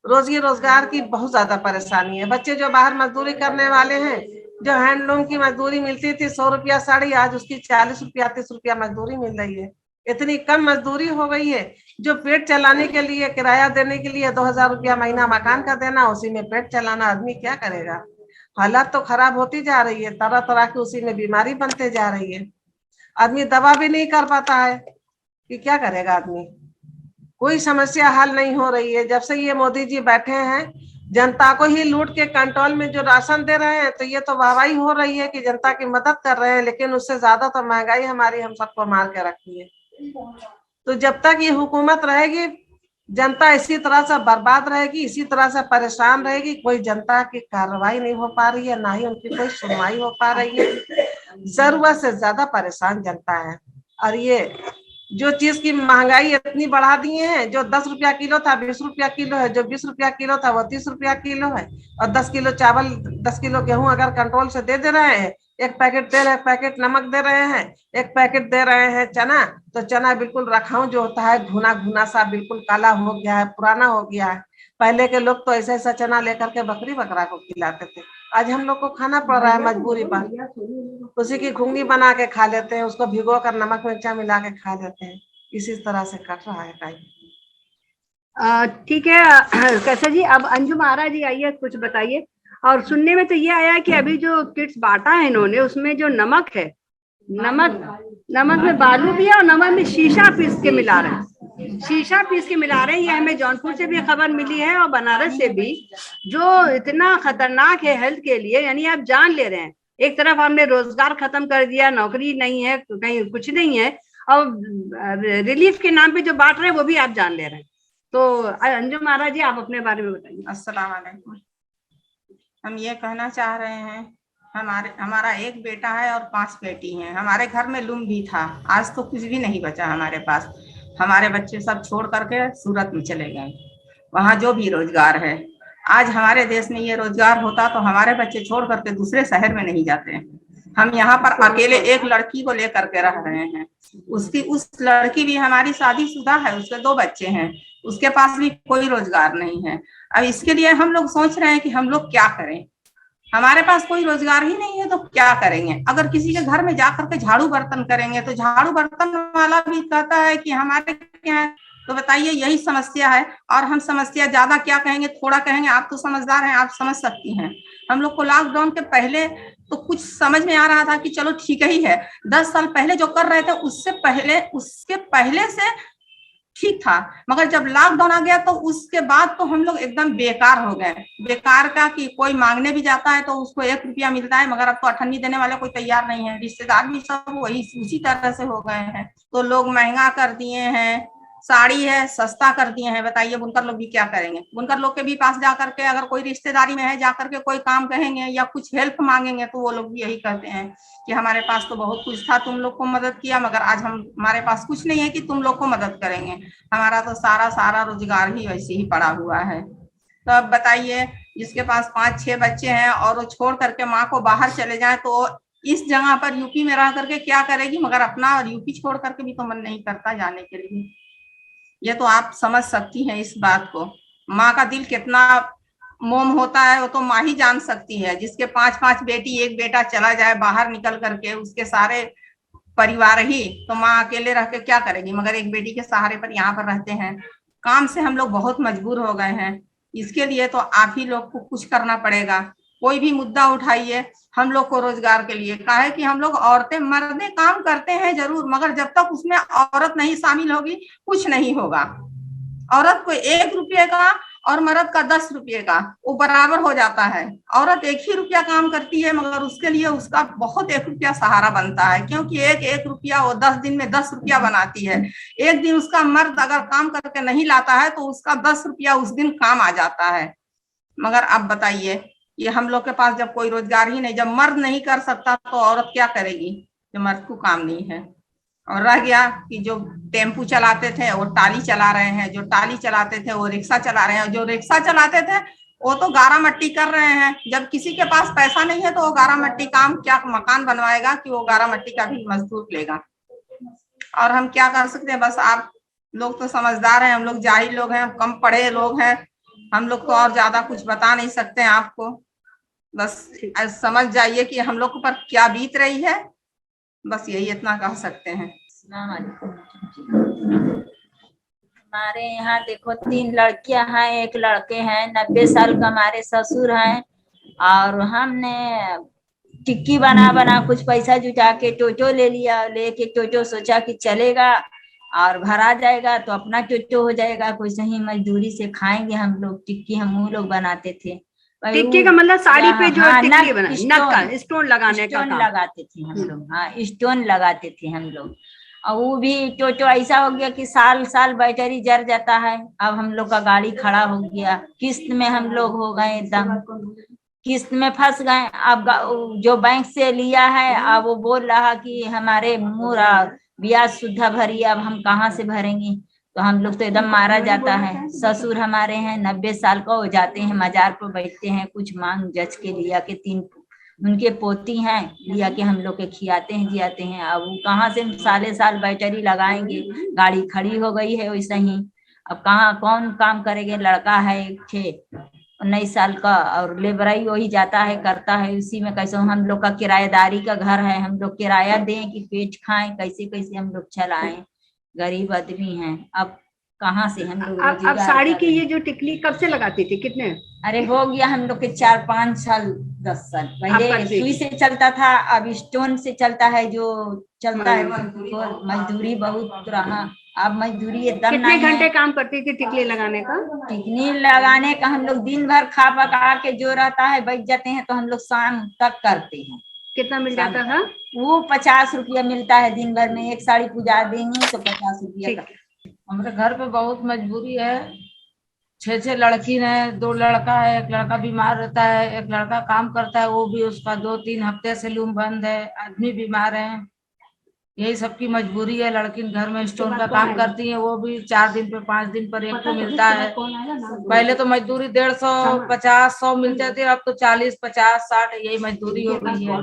रोजगार की बहुत ज्यादा परेशानी है। बच्चे जो बाहर मजदूरी करने वाले हैं, जो हैंडलूम की मजदूरी मिलती थी 100 रुपया साड़ी, आज उसकी 40 रुपया 30 रुपया मजदूरी मिल रही है। इतनी कम मजदूरी हो गई है, जो पेट चलाने के लिए, किराया देने के लिए 2000 रुपया महीना मकान का देना, उसी में पेट चलाना, आदमी क्या करेगा। हालात तो खराब होती जा रही है, तरह तरह की उसी में बीमारी बनते जा रही है। आदमी दवा भी नहीं कर पाता है कि क्या करेगा आदमी। कोई समस्या हल नहीं हो रही है। जब से ये मोदी जी बैठे हैं, जनता को ही लूट के कंट्रोल में जो राशन दे रहे हैं, तो ये तो वाहवाही हो रही है कि जनता की मदद कर रहे हैं, लेकिन उससे ज्यादा तो महंगाई हमारी हम सबको मार के रखी है। तो जब तक ये हुकूमत रहेगी, जनता इसी तरह से बर्बाद रहेगी, इसी तरह से परेशान रहेगी। कोई जनता की कार्रवाई नहीं हो पा रही है, ना ही उनकी कोई सुनवाई हो पा रही है। जरूरत से ज्यादा परेशान जनता है। और ये जो चीज की महंगाई इतनी बढ़ा दिए हैं, जो 10 रुपया किलो था 20 रुपया किलो है, जो 20 रुपया किलो था वो 30 रुपया किलो है। और 10 किलो चावल 10 किलो गेहूं अगर कंट्रोल से दे रहे हैं, एक पैकेट तेल, एक पैकेट नमक दे रहे हैं, एक पैकेट दे रहे हैं चना, तो चना बिल्कुल रखाऊ जो होता है, घुना घुना सा बिल्कुल काला हो गया है, पुराना हो गया है। पहले के लोग तो ऐसा ऐसा चना लेकर के बकरी बकरा को खिलाते थे, आज हम लोग को खाना पड़ रहा है मजबूरी पर। उसी की घुंगी बना के खा लेते हैं, उसको भिगो कर नमक मिर्चा मिला के खा लेते हैं। इसी तरह से कट रहा है टाइम। ठीक है कैसर जी, अब अंजुम आरा जी आइए, कुछ बताइए। और सुनने में तो ये आया कि अभी जो किट्स बांटा है इन्होंने, उसमें जो नमक है, नमक में बालू भी है और नमक में शीशा पीस के मिला रहे हैं, शीशा पीस के मिला रहे हैं। ये हमें जौनपुर से भी खबर मिली है और बनारस से भी, जो इतना खतरनाक है हेल्थ के लिए। यानी आप जान ले रहे हैं, एक तरफ हमने रोजगार खत्म कर दिया, नौकरी नहीं है, कहीं कुछ नहीं है, और रिलीफ के नाम पे जो बांट रहे हैं वो भी आप जान ले रहे हैं। तो अंजुम आरा जी, आप अपने बारे में बताइए। अस्सलाम वालेकुम। हम ये कहना चाह रहे हैं, हमारा एक बेटा है और 5 बेटी हैं। हमारे घर में लूम भी था, आज तो कुछ भी नहीं बचा हमारे पास। हमारे बच्चे सब छोड़ करके सूरत में चले गए, वहाँ जो भी रोजगार है। आज हमारे देश में ये रोजगार होता तो हमारे बच्चे छोड़ करके दूसरे शहर में नहीं जाते हैं। हम यहाँ पर अकेले एक लड़की को लेकर के रह रहे हैं। उस लड़की भी हमारी शादीशुदा है, उसके 2 बच्चे हैं, उसके पास भी कोई रोजगार नहीं है। अब इसके लिए हम लोग सोच रहे हैं कि हम लोग क्या करें। हमारे पास कोई रोजगार ही नहीं है तो क्या करेंगे। अगर किसी के घर में जा करके झाड़ू बर्तन करेंगे तो झाड़ू बर्तन वाला भी कहता है कि हमारे क्या है। तो बताइए, यही समस्या है। और हम समस्या ज्यादा क्या कहेंगे, थोड़ा कहेंगे। आप तो समझदार हैं, आप समझ सकती हैं। हम लोग को लॉकडाउन के पहले तो कुछ समझ में आ रहा था कि चलो ठीक ही है, 10 साल पहले जो कर रहे थे उसके पहले से ठीक था। मगर जब लॉकडाउन आ गया तो उसके बाद तो हम लोग एकदम बेकार हो गए। बेकार का कि कोई मांगने भी जाता है तो उसको 1 रुपया मिलता है, मगर अब तो 98 देने वाले कोई तैयार नहीं है। रिश्तेदार भी सब वही उसी तरह से हो गए हैं। तो लोग महंगा कर दिए हैं, साड़ी है सस्ता कर दिए हैं। बताइए बुनकर लोग भी क्या करेंगे। बुनकर लोग के भी पास जाकर के अगर कोई रिश्तेदारी में है, जाकर के कोई काम कहेंगे या कुछ हेल्प मांगेंगे तो वो लोग भी यही कहते हैं कि हमारे पास तो बहुत कुछ था, तुम लोग को मदद किया, मगर आज हमारे पास कुछ नहीं है कि तुम लोग को मदद करेंगे। हमारा तो सारा रोजगार ही वैसे ही पड़ा हुआ है। तो अब बताइए, जिसके पास 5-6 बच्चे हैं और वो छोड़ करके माँ को बाहर चले जाए तो इस जगह पर यूपी में रह करके क्या करेगी। मगर अपना और यूपी छोड़ करके भी तो मन नहीं करता जाने के लिए। ये तो आप समझ सकती हैं इस बात को। माँ का दिल कितना मोम होता है वो तो माँ ही जान सकती है। जिसके 5-5 बेटी, एक बेटा चला जाए बाहर निकल करके, उसके सारे परिवार ही, तो माँ अकेले रह के क्या करेगी। मगर एक बेटी के सहारे पर यहाँ पर रहते हैं। काम से हम लोग बहुत मजबूर हो गए हैं। इसके लिए तो आप ही लोग को कुछ करना पड़ेगा। कोई भी मुद्दा उठाइए हम लोग को रोजगार के लिए। काहे कि हम लोग औरतें मर्दे काम करते हैं जरूर, मगर जब तक उसमें औरत नहीं शामिल होगी कुछ नहीं होगा। औरत को 1 रुपये का और मर्द का 10 रुपये का वो बराबर हो जाता है। औरत 1 ही रुपया काम करती है, मगर उसके लिए उसका बहुत 1 रुपया सहारा बनता है। क्योंकि एक रुपया वो 10 दिन में 10 रुपया बनाती है। एक दिन उसका मर्द अगर काम करके नहीं लाता है तो उसका 10 रुपया उस दिन काम आ जाता है। मगर अब बताइए, ये हम लोग के पास जब कोई रोजगार ही नहीं, जब मर्द नहीं कर सकता तो औरत क्या करेगी, जो मर्द को काम नहीं है। और रह गया कि जो टेम्पू चलाते थे वो टाली चला रहे हैं, जो टाली चलाते थे वो रिक्शा चला रहे हैं, जो रिक्शा चलाते थे वो तो गारा मट्टी कर रहे हैं। जब किसी के पास पैसा नहीं है तो वो गारा मट्टी काम क्या मकान बनवाएगा कि वो गारा मट्टी का भी मजदूर लेगा। और हम क्या कर सकते हैं। बस आप लोग तो समझदार हैं, हम लोग जाहिल लोग हैं, कम पढ़े लोग हैं। हम लोग तो और ज्यादा कुछ बता नहीं सकते हैं आपको। बस समझ जाइए कि हम लोग पर क्या बीत रही है। बस यही इतना कह सकते हैं। हमारे यहाँ देखो 3 लड़कियां हैं, 1 लड़के हैं। 90 साल का हमारे ससुर हैं। और हमने टिक्की बना कुछ पैसा जुटा के टोटो ले लिया। लेके टोटो सोचा कि चलेगा और भरा जाएगा तो अपना टोटो हो जाएगा। कोई सही मजदूरी से खाएंगे हम लोग। टिक्की हम लोग बनाते थे। टिक्की का मतलब साड़ी पे जो टिक्की बना, नग का स्टोन लगाने का काम लगाते थे हम लोग। हाँ, स्टोन लगाते थे हम लोग। और वो भी टोटो ऐसा हो गया कि साल बैटरी जर जाता है। अब हम लोग का गाड़ी खड़ा हो गया। किस्त में हम लोग हो गए, एकदम किस्त में फंस गए। अब जो बैंक से लिया है अब वो बोल रहा कि हमारे ब्याज सुद्धा भरिए। अब हम कहाँ से भरेंगे। तो हम लोग तो एकदम मारा जाता है। ससुर हमारे हैं 90 साल का, हो जाते हैं मजार पर बैठते हैं। कुछ मांग जच के लिया के 3 उनके पोती हैं, लिया के हम लोग के खियाते हैं जियाते हैं। अब वो कहाँ से साल बैटरी लगाएंगे। गाड़ी खड़ी हो गई है वैसे ही। अब कहाँ कौन काम करेंगे। लड़का है 19 साल का और लेबराई वही जाता है करता है। उसी में कैसे हम लोग का किराएदारी का घर है। हम लोग किराया दें कि पेट खाएं, कैसे कैसे हम लोग चलाएं। गरीब आदमी हैं। अब कहाँ से हम लोग। अब साड़ी की ये जो टिकली कब से लगाती थी, कितने? अरे हो गया हम लोग के 4-5 साल 10 साल पहले सुई से चलता था। अब स्टोन से चलता है। जो चलता है मजदूरी बहुत रहा। अब मजदूरी एकदम कितने घंटे काम करती थी टिकली लगाने का? टिकली लगाने का हम लोग दिन भर खा पका के जो रहता है बैठ जाते हैं तो हम लोग शाम तक करते हैं। कितना मिल जाता था? वो 50 रुपया मिलता है दिन भर में। 1 साड़ी पूजा देंगे तो 50 रुपया। हमारे घर पे बहुत मजबूरी है। 6 लड़की है, 2 लड़का है। 1 लड़का बीमार रहता है, 1 लड़का काम करता है, वो भी उसका 2-3 हफ्ते से लूम बंद है। आदमी बीमार है। यही सबकी मजबूरी है। लड़की घर में स्टोन का काम करती है, वो भी 4 दिन पे 5 दिन पर एक तो मिलता है। पहले तो मजदूरी 150, 50, 100 मिलते थे। अब तो 40, 50, 60 यही मजदूरी हो गई है।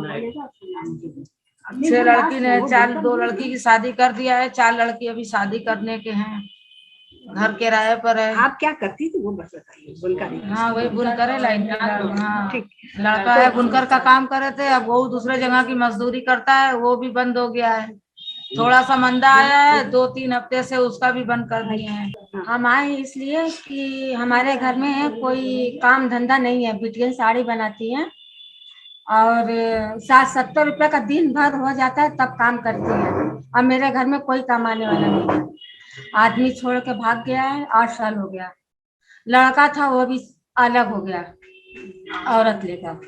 6 लड़की ने 2 लड़की की शादी कर दिया है। 4 लड़की अभी शादी करने के हैं। घर किराए पर है। आप क्या करती थी वो बस बताइए, बुनकारी? हाँ वही बुनकर है, लाइन हाँ ठीक। लड़का है बुनकर का काम करे थे, अब वो दूसरे जगह की मजदूरी करता है, वो भी बंद हो गया है। थोड़ा सा मंदा आया है, 2-3 हफ्ते से उसका भी बंद कर दिए हैं। हम आए इसलिए कि हमारे घर में कोई काम धंधा नहीं है, बिटिया साड़ी बनाती हैं और 60-70 रुपए का दिन भर हो जाता है तब काम करती है। अब मेरे घर में कोई कमाने वाला नहीं है, आदमी छोड़ के भाग गया है, 8 साल हो गया। लड़का था वो भी अलग हो गया औरत लेकर,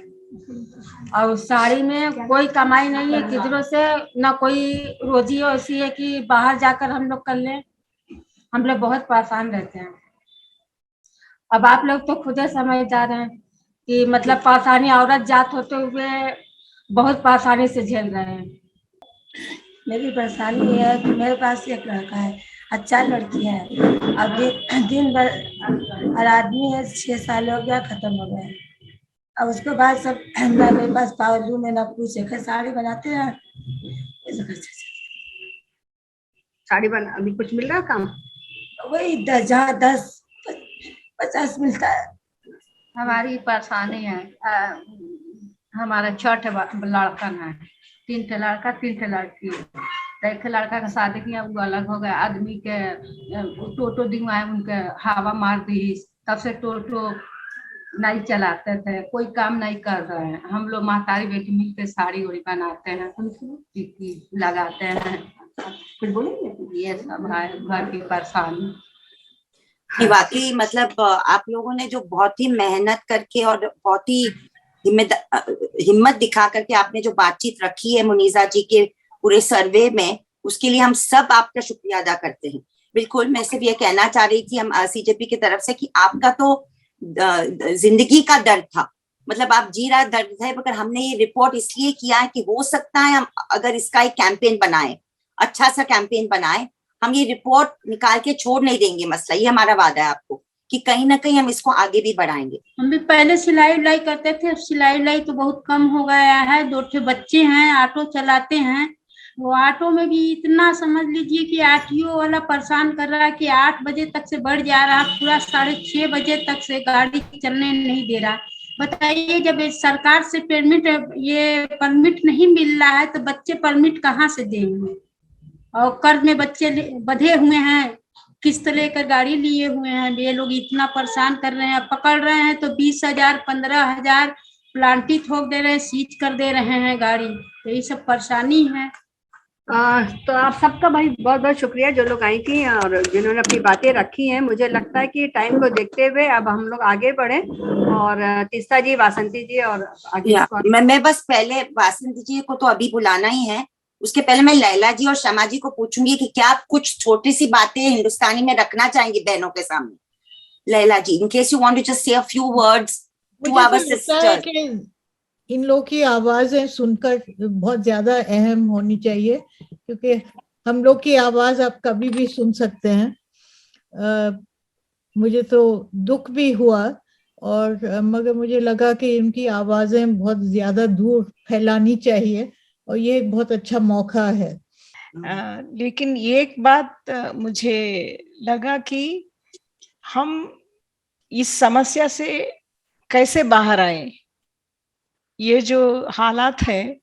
और साड़ी में कोई कमाई नहीं है किधरों से, ना कोई रोजी ऐसी है कि बाहर जाकर हम लोग कर लें। हम लोग बहुत परेशान रहते हैं। अब आप लोग तो खुद ही समझदार हैं कि मतलब परेशानी औरत जात होते हुए बहुत परेशानी से झेल रहे हैं। मेरी परेशानी ये है कि मेरे पास एक लड़का है, अच्छा लड़की है, अब दिन भर और आदमी है, 6 साल हो गया खत्म हो गया। अब उसके बाद सब मेरे पास पावलू में ना कुछ साड़ी बनाते हैं। साड़ी बना अभी कुछ मिल रहा है काम? वही 10-50 मिलता है। हमारी परेशानी है, हमारा 6 लड़का है, 3 लड़का 3 लड़की। एक लड़का का शादी किया वो अलग हो गया, आदमी के टोटो दिंगवाए उनके हवा मार दी, तब से टोटो नहीं चलाते थे, कोई काम नहीं कर रहे हैं। हम लोग महतारी बेटी मिलकर साड़ी उड़ी बनाते हैं, लगाते हैं। कुछ बोलेंगे? ये सब है घर की परेशानी। कि वाकई मतलब आप लोगों ने जो बहुत ही मेहनत करके और बहुत ही हिम्मत दिखा करके आपने जो बातचीत रखी है मुनीजा जी के पूरे सर्वे में, उसके लिए हम सब आपका शुक्रिया अदा करते हैं। बिल्कुल, मैं सिर्फ ये कहना चाह रही थी हम सीजेपी की तरफ से कि आपका तो जिंदगी का दर्द था, मतलब आप जी रहा दर्द है, मगर हमने ये रिपोर्ट इसलिए किया है कि हो सकता है हम अगर इसका एक कैंपेन बनाए, अच्छा सा कैंपेन बनाए, हम ये रिपोर्ट निकाल के छोड़ नहीं देंगे मसला, ये हमारा वादा है आपको कि कहीं ना कहीं हम इसको आगे भी बढ़ाएंगे। हम भी पहले सिलाई उलाई करते थे, अब सिलाई उलाई तो बहुत कम हो गया है। 2 बच्चे हैं, ऑटो चलाते हैं, वो ऑटो में भी इतना समझ लीजिए कि आरटीओ वाला परेशान कर रहा है कि 8 बजे तक से बढ़ जा रहा है, पूरा 6:30 बजे तक से गाड़ी चलने नहीं दे रहा। बताइए, जब सरकार से परमिट नहीं मिल रहा है तो बच्चे परमिट कहाँ से देंगे? और कर्ज में बच्चे बंधे हुए हैं, किस्त लेकर गाड़ी लिए हुए हैं, ये लोग इतना परेशान कर रहे हैं। पकड़ रहे हैं तो 20,000 15,000 प्लांटी ठोक दे रहे हैं, सीज कर दे रहे हैं गाड़ी, तो ये सब परेशानी है। तो आप सबका भाई बहुत बहुत शुक्रिया जो लोग आई थी और जिन्होंने अपनी बातें रखी हैं। मुझे लगता है कि टाइम को देखते हुए अब हम लोग आगे बढ़े और तीस्ता जी, वासंती जी और आगे मैं बस पहले वासंती जी को तो अभी बुलाना ही है, उसके पहले मैं लैला जी और शमा जी को पूछूंगी कि क्या आप कुछ छोटी सी बातें हिंदुस्तानी में रखना चाहेंगी बहनों के सामने। Laila ji, in case you want to just say a few words to our sisters. इन लोग की आवाजें सुनकर बहुत ज्यादा अहम होनी चाहिए, क्योंकि हम लोग की आवाज आप कभी भी सुन सकते हैं। मुझे तो दुख भी हुआ, और मगर मुझे लगा कि इनकी आवाजें बहुत ज्यादा दूर फैलानी चाहिए, और ये एक बहुत अच्छा मौका है। लेकिन एक बात मुझे लगा कि हम इस समस्या से कैसे बाहर आए। ये जो हालात है,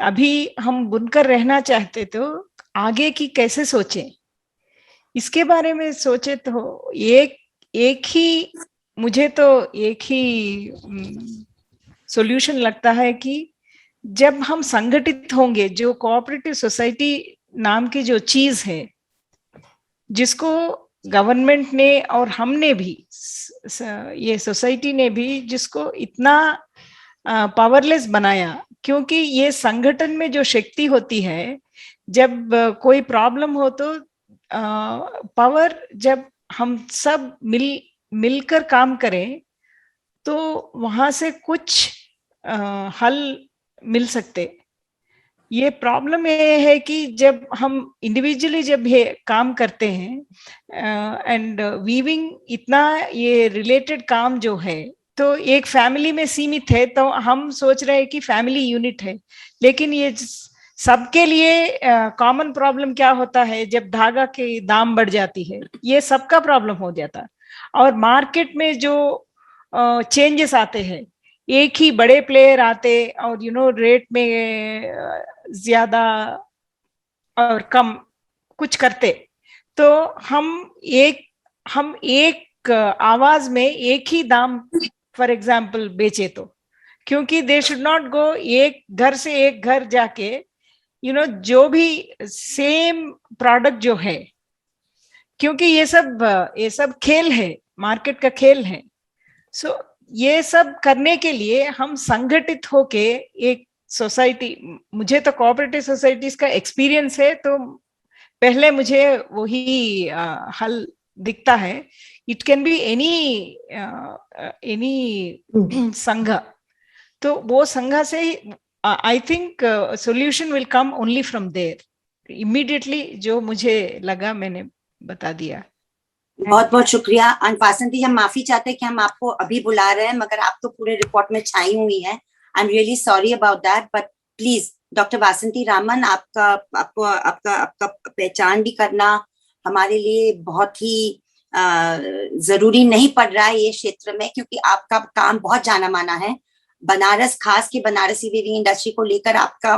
अभी हम बुनकर रहना चाहते तो आगे की कैसे सोचें, इसके बारे में सोचे तो मुझे तो एक ही सॉल्यूशन लगता है कि जब हम संगठित होंगे, जो कोऑपरेटिव सोसाइटी नाम की जो चीज है, जिसको गवर्नमेंट ने और हमने भी, ये सोसाइटी ने भी जिसको इतना पावरलेस बनाया, क्योंकि ये संगठन में जो शक्ति होती है, जब कोई प्रॉब्लम हो तो पावर, जब हम सब मिलकर काम करें तो वहां से कुछ हल मिल सकते। ये प्रॉब्लम ये है कि जब हम इंडिविजुअली जब ये काम करते हैं एंड वीविंग इतना ये रिलेटेड काम जो है, तो एक फैमिली में सीमित है, तो हम सोच रहे हैं कि फैमिली यूनिट है, लेकिन ये सबके लिए कॉमन प्रॉब्लम क्या होता है, जब धागा के दाम बढ़ जाती है, ये सबका प्रॉब्लम हो जाता है। और मार्केट में जो चेंजेस आते हैं, एक ही बड़े प्लेयर आते और रेट में ज्यादा और कम कुछ करते, तो हम एक आवाज में एक ही दाम फॉर एग्जाम्पल बेचे, तो क्योंकि दे शुड नॉट गो एक घर से एक घर जाके जो भी सेम प्रोडक्ट जो है, क्योंकि ये सब खेल है, मार्केट का खेल है। सो ये सब करने के लिए हम संगठित होके एक सोसाइटी, मुझे तो कोऑपरेटिव सोसाइटीज का एक्सपीरियंस है, तो पहले मुझे वही हल दिखता है। इट कैन बी एनी संघ, तो वो संघ से I think solution will come only from there immediately. जो मुझे लगा मैंने बता दिया। बहुत बहुत शुक्रिया। एंड वासंती, हम माफी चाहते हैं कि हम आपको अभी बुला रहे हैं, मगर आप तो पूरे रिपोर्ट में छाई हुई हैं। I am really sorry about that, but please doctor Vasanti Raman, आपका पहचान भी करना हमारे लिए बहुत ही जरूरी नहीं पड़ रहा है ये क्षेत्र में, क्योंकि आपका काम बहुत जाना माना है। बनारस, खास के बनारसी वीविंग इंडस्ट्री को लेकर आपका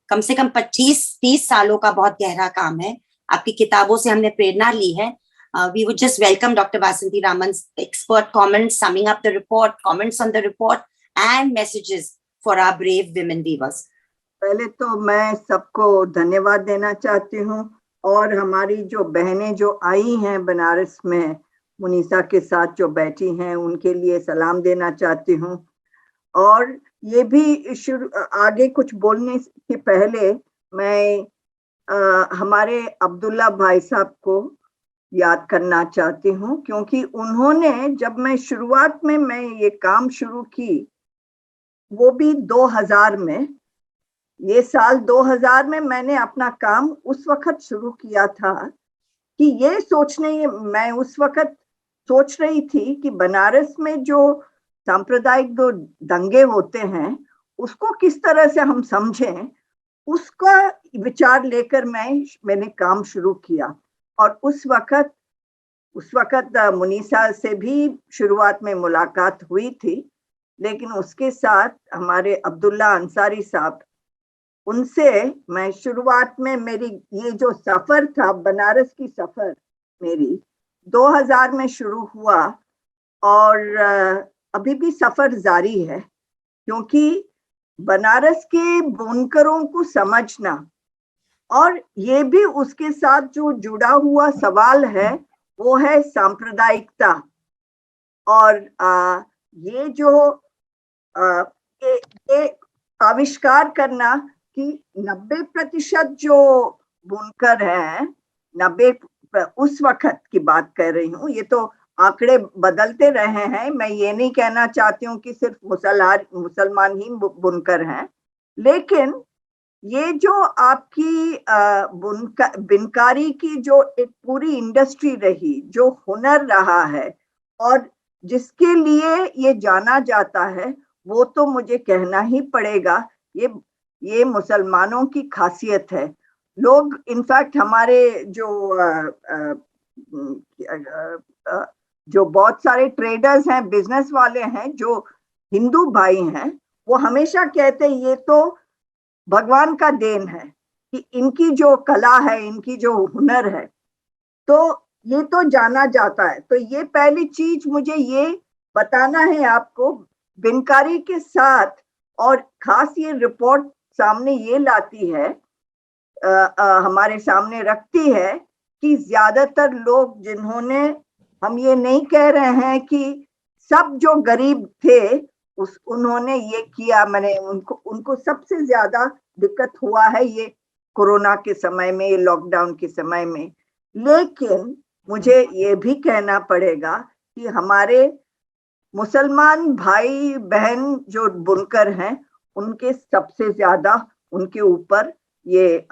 कम से कम 25-30 सालों का बहुत गहरा काम है। आपकी किताबों से हमने प्रेरणा ली है। We would just welcome Dr. Vasanti Raman's expert comments, summing up the report, comments on the report, and messages for our brave women weavers. पहले तो मैं सबको धन्यवाद देना चाहती हूँ, और हमारी जो बहनें जो आई हैं बनारस में मुनीसा के साथ जो बैठी हैं, उनके लिए सलाम देना चाहती हूँ। और ये भी आगे कुछ बोलने के पहले मैं हमारे अब्दुल्ला भाई साहब को याद करना चाहती हूँ, क्योंकि उन्होंने, जब मैं शुरुआत में मैं ये काम शुरू की, वो भी 2000 में, ये साल 2000 में मैंने अपना काम उस वक्त शुरू किया था कि मैं उस वक्त सोच रही थी कि बनारस में जो सांप्रदायिक जो दंगे होते हैं उसको किस तरह से हम समझें, उसका विचार लेकर मैंने काम शुरू किया। और उस वक्त मुनीसा से भी शुरुआत में मुलाकात हुई थी, लेकिन उसके साथ हमारे अब्दुल्ला अंसारी साहब, उनसे मैं शुरुआत में, मेरी ये जो सफर था, बनारस की सफर मेरी 2000 में शुरू हुआ, और अभी भी सफर जारी है, क्योंकि बनारस के बुनकरों को समझना, और ये भी उसके साथ जो जुड़ा हुआ सवाल है वो है सांप्रदायिकता। और ये जो ये आविष्कार करना कि 90% जो बुनकर हैं, 90 उस वक्त की बात कर रही हूँ, ये तो आंकड़े बदलते रहे हैं, मैं ये नहीं कहना चाहती हूँ कि सिर्फ मुसलमान ही बुनकर हैं, लेकिन ये जो आपकी बिनकारी की जो एक पूरी इंडस्ट्री रही, जो हुनर रहा है और जिसके लिए ये जाना जाता है, वो तो मुझे कहना ही पड़ेगा, ये मुसलमानों की खासियत है। लोग इनफैक्ट हमारे जो बहुत सारे ट्रेडर्स हैं, बिजनेस वाले हैं, जो हिंदू भाई हैं, वो हमेशा कहते हैं ये तो भगवान का देन है कि इनकी जो कला है, इनकी जो हुनर है, तो ये तो जाना जाता है। तो ये पहली चीज मुझे ये बताना है आपको, बिनकारी के साथ, और खास ये रिपोर्ट सामने ये लाती है, हमारे सामने रखती है कि ज्यादातर लोग जिन्होंने, हम ये नहीं कह रहे हैं कि सब जो गरीब थे उन्होंने ये किया, मैंने उनको सबसे ज्यादा दिक्कत हुआ है ये कोरोना के समय में, ये लॉकडाउन के समय में। लेकिन मुझे ये भी कहना पड़ेगा कि हमारे मुसलमान भाई बहन जो बुनकर हैं, उनके सबसे ज्यादा उनके ऊपर ये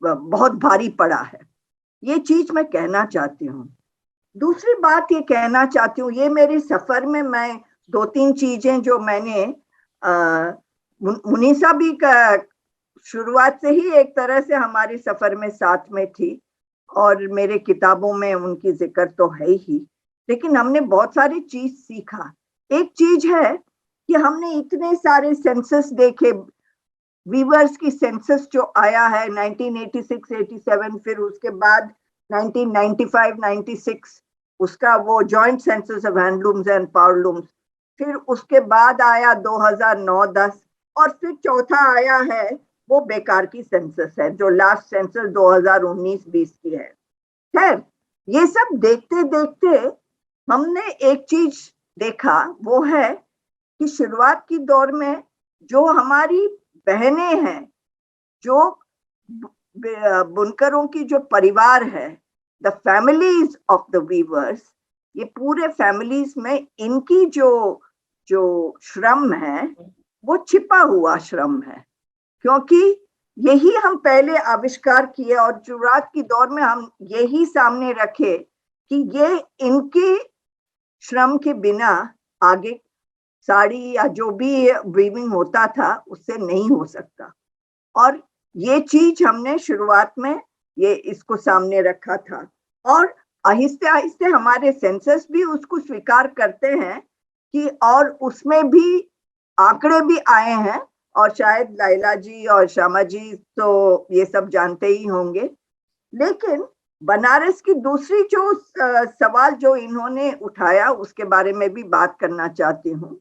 बहुत भारी पड़ा है। ये चीज मैं कहना चाहती हूँ। दूसरी बात ये कहना चाहती हूँ, ये मेरे सफर में मैं 2-3 चीजें जो मैंने मुनीसा भी शुरुआत से ही एक तरह से हमारी सफर में साथ में थी और मेरे किताबों में उनकी जिक्र तो है ही, लेकिन हमने बहुत सारी चीज सीखा। एक चीज है कि हमने इतने सारे सेंसस देखे, वीवर्स की सेंसस जो आया है 1986-87, फिर उसके बाद 1995-96 उसका वो joint census of handlooms and powerlooms, फिर उसके बाद आया 2009-10 और फिर चौथा आया है वो बेकार की सेंसस है जो लास्ट सेंसस 2019-20 की है। खैर, ये सब देखते देखते हमने एक चीज देखा, वो है कि शुरुआत की दौर में जो हमारी बहनें हैं, जो बुनकरों की जो परिवार है, the families of the weavers, ये पूरे फैमिलीज में इनकी जो श्रम है वो छिपा हुआ श्रम है, क्योंकि यही हम पहले आविष्कार किए और शुरुआत की दौर में हम यही सामने रखे कि ये इनके श्रम के बिना आगे साड़ी या जो भी वीविंग होता था उससे नहीं हो सकता। और ये चीज हमने शुरुआत में ये इसको सामने रखा था और आहिस्ते आहिस्ते हमारे सेंसस भी उसको स्वीकार करते हैं कि, और उसमें भी आंकड़े भी आए हैं और शायद लैला जी और श्यामा जी तो ये सब जानते ही होंगे। लेकिन बनारस की दूसरी जो सवाल जो इन्होंने उठाया उसके बारे में भी बात करना चाहती हूँ,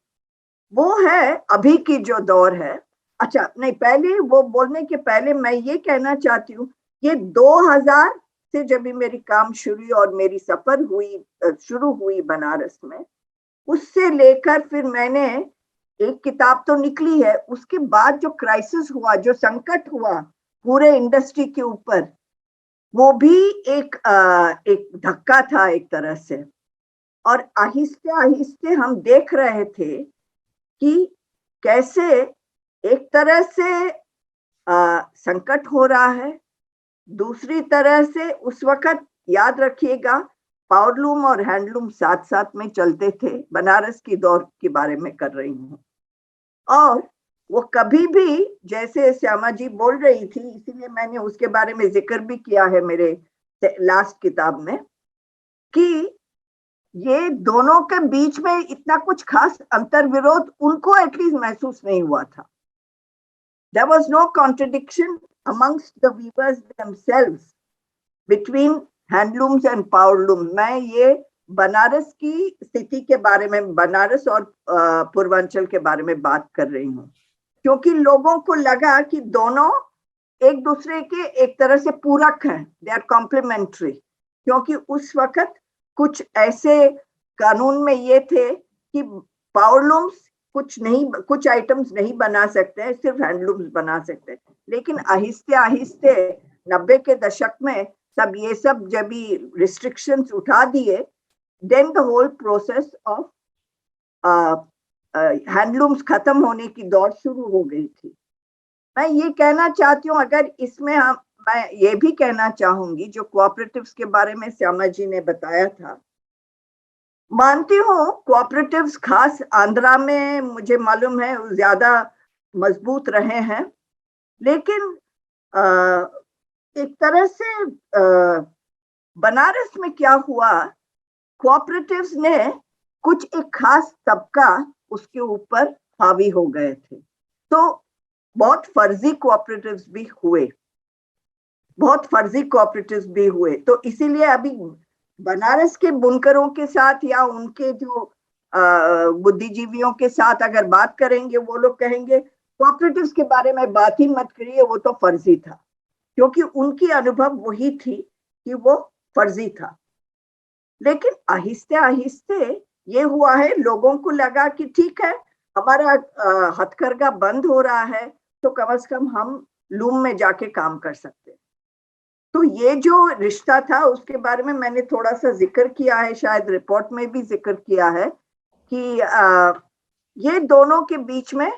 वो है अभी की जो दौर है। अच्छा नहीं, पहले वो बोलने के पहले मैं ये कहना चाहती हूँ, ये 2000 से जब भी मेरी काम शुरू और मेरी सफर शुरू हुई बनारस में, उससे लेकर फिर मैंने एक किताब तो निकली है, उसके बाद जो क्राइसिस हुआ, जो संकट हुआ पूरे इंडस्ट्री के ऊपर, वो भी एक धक्का था एक तरह से। और आहिस्ते आहिस्ते हम देख रहे थे कि कैसे एक तरह से संकट हो रहा है, दूसरी तरह से उस वक्त याद रखिएगा पावरलूम और हैंडलूम साथ साथ में चलते थे। बनारस की दौर के बारे में कर रही हूँ, और वो कभी भी, जैसे श्यामा जी बोल रही थी, इसीलिए मैंने उसके बारे में जिक्र भी किया है मेरे लास्ट किताब में, कि ये दोनों के बीच में इतना कुछ खास अंतर विरोध उनको एटलीस्ट महसूस नहीं हुआ था। There was no contradiction amongst the weavers themselves between handlooms and powerlooms. मैं ये बनारस की स्थिति के बारे में, बनारस और पूर्वांचल के बारे में बात कर रही हूँ, क्योंकि लोगों को लगा कि दोनों एक दूसरे के एक तरह से पूरक हैं, they are complementary, क्योंकि उस वक्त कुछ ऐसे कानून में ये थे कि पावरलूम्स कुछ आइटम्स नहीं बना सकते हैं, सिर्फ हैंडलूम्स बना सकते हैं। लेकिन आहिस्ते आहिस्ते 90 के दशक में सब ये सब जब भी रिस्ट्रिक्शंस उठा दिए, then the whole process of handlooms खत्म होने की दौर शुरू हो गई थी। मैं ये कहना चाहती हूँ, अगर इसमें मैं ये भी कहना चाहूंगी, जो कोऑपरेटिव्स के बारे में श्यामा जी ने बताया था, मानती हूँ कोऑपरेटिव्स खास आंध्रा में मुझे मालूम है ज्यादा मजबूत रहे हैं, लेकिन एक तरह से बनारस में क्या हुआ, कोऑपरेटिव्स ने कुछ एक खास तबका उसके ऊपर हावी हो गए थे, तो बहुत फर्जी कोऑपरेटिव्स भी हुए, तो इसीलिए अभी बनारस के बुनकरों के साथ या उनके जो बुद्धिजीवियों के साथ अगर बात करेंगे, वो लोग कहेंगे कोऑपरेटिव्स के बारे में बात ही मत करिए, वो तो फर्जी था, क्योंकि उनकी अनुभव वही थी कि वो फर्जी था। लेकिन आहिस्ते आहिस्ते ये हुआ है, लोगों को लगा कि ठीक है, हमारा हथकरघा बंद हो रहा है, तो कम से कम हम लूम में जाके काम कर सकते हैं। तो ये जो रिश्ता था उसके बारे में मैंने थोड़ा सा जिक्र किया है, शायद रिपोर्ट में भी जिक्र किया है, कि ये दोनों के बीच में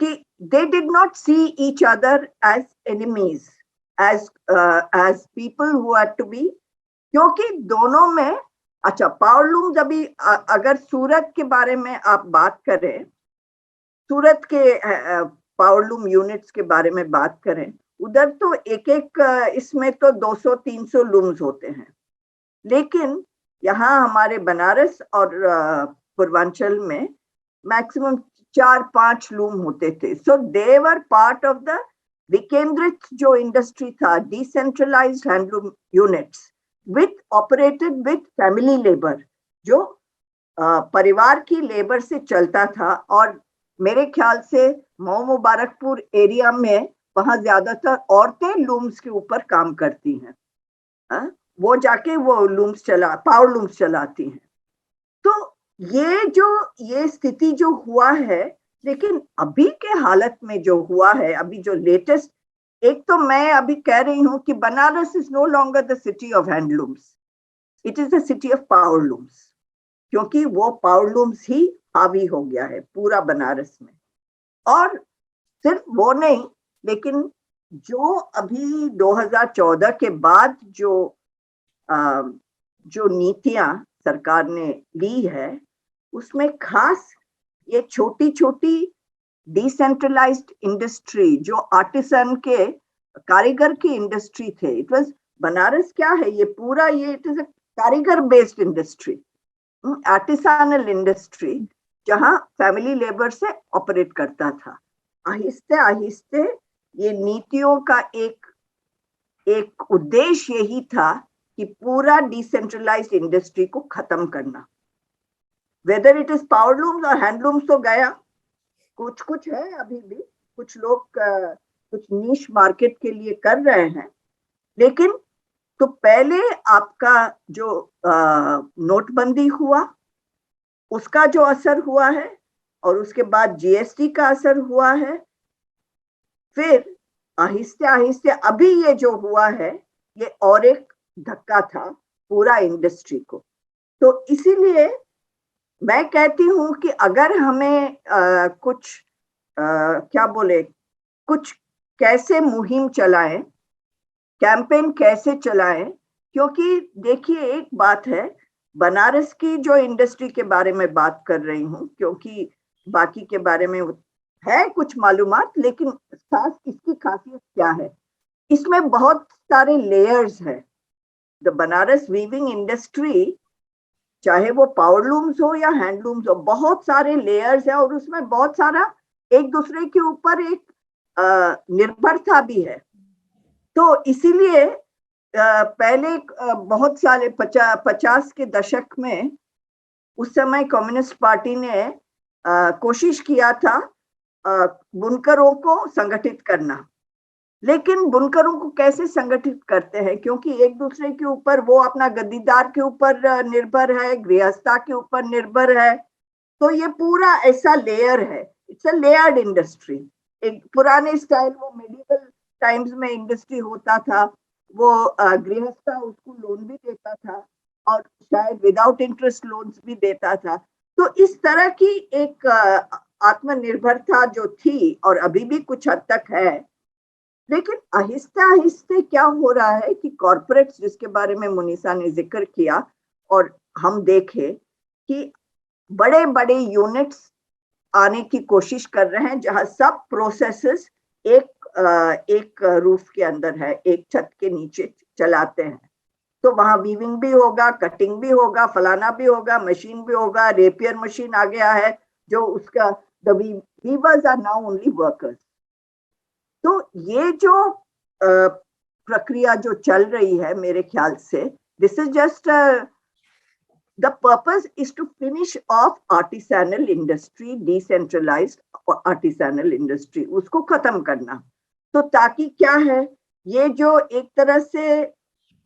कि they did not see each other as enemies, as people who had to be, क्योंकि दोनों में, अच्छा पावरलूम्स अभी अगर सूरत के बारे में आप बात करें, सूरत के पावरलूम यूनिट्स के बारे में बात करें, उधर तो एक एक इसमें तो 200-300 लूम्स होते हैं, लेकिन यहाँ हमारे बनारस और पूर्वांचल में मैक्सिमम 4-5 लूम होते थे. So they were part of the विकेंद्रित जो इंडस्ट्री था, decentralised handloom units with operated with family labour, जो परिवार की लेबर से चलता था. और मेरे ख्याल से मऊ मुबारकपुर एरिया में वहां ज्यादातर औरतें लूम्स के ऊपर काम करती हैं. वो जाके वो पावर लूम्स चलाती हैं. तो ये स्थिति जो हुआ है, लेकिन अभी के हालत में जो हुआ है, अभी जो लेटेस्ट, एक तो मैं अभी कह रही हूँ कि Banaras is no longer the city of handlooms, it is the city of power looms, क्योंकि वो पावर लूम्स ही हावी हो गया है पूरा बनारस में. और सिर्फ वो नहीं, लेकिन जो अभी 2014 के बाद जो नीतियां सरकार ने ली है, उसमें खास ये छोटी छोटी डिसेंट्रलाइज्ड इंडस्ट्री, जो आर्टिसन के कारीगर की इंडस्ट्री थे, इट वाज बनारस क्या है, ये पूरा ये इट इज अ कारीगर बेस्ड इंडस्ट्री, आर्टिसानल इंडस्ट्री, जहां फैमिली लेबर से ऑपरेट करता था. आहिस्ते आहिस्ते ये नीतियों का एक उद्देश्य यही था कि पूरा डिसेंट्रलाइज्ड इंडस्ट्री को खत्म करना. वेदर इट इज पावरलूम्स और हैंडलूम्स तो गया, कुछ है अभी भी, कुछ लोग कुछ नीश मार्केट के लिए कर रहे हैं, लेकिन तो पहले आपका जो नोटबंदी हुआ उसका जो असर हुआ है, और उसके बाद जीएसटी का असर हुआ है, फिर आहिस्ते आहिस्ते अभी ये जो हुआ है, ये और एक धक्का था पूरा इंडस्ट्री को. तो इसीलिए मैं कहती हूँ कि अगर हमें कुछ कैसे मुहिम चलाएं, कैंपेन कैसे चलाएं, क्योंकि देखिए एक बात है, बनारस की जो इंडस्ट्री के बारे में बात कर रही हूँ, क्योंकि बाकी के बारे में है कुछ मालूमात, लेकिन खास इसकी खासियत क्या है, इसमें बहुत सारे लेयर्स है. द बनारस वीविंग इंडस्ट्री, चाहे वो पावरलूम्स हो या हैंडलूम्स हो, बहुत सारे लेयर्स है, और उसमें बहुत सारा एक दूसरे के ऊपर एक निर्भरता भी है. तो इसीलिए पहले बहुत सारे 50 के दशक में, उस समय कम्युनिस्ट पार्टी ने कोशिश किया था बुनकरों को संगठित करना. लेकिन बुनकरों को कैसे संगठित करते हैं, क्योंकि एक दूसरे के ऊपर, वो अपना गद्दीदार के ऊपर निर्भर है, गृहस्था के ऊपर निर्भर है. तो ये पूरा ऐसा लेयर है, इट्स अ लेयर्ड इंडस्ट्री. एक पुराने स्टाइल, वो मेडिवल टाइम्स में इंडस्ट्री होता था, वो गृहस्था उसको लोन भी देता था, और शायद विदाउट इंटरेस्ट लोन्स भी देता था. तो इस तरह की एक आत्मनिर्भरता जो थी, और अभी भी कुछ हद तक है, लेकिन आहिस्ते आहिस्ते क्या हो रहा है कि कॉर्पोरेट्स, जिसके बारे में मुनीसा ने जिक्र किया, और हम देखे कि बड़े बड़े यूनिट्स आने की कोशिश कर रहे हैं, जहां सब प्रोसेसेस एक रूफ के अंदर है, एक छत के नीचे चलाते हैं. तो वहां वीविंग भी होगा, कटिंग भी होगा, फलाना भी होगा, मशीन भी होगा, रेपियर मशीन आ गया है, जो उसका the weavers are now only workers. तो ये जो प्रक्रिया जो चल रही है, मेरे ख्याल से this is just the purpose is to finish off artisanal industry, decentralized artisanal industry, उसको खत्म करना. तो ताकि क्या है, ये जो एक तरह से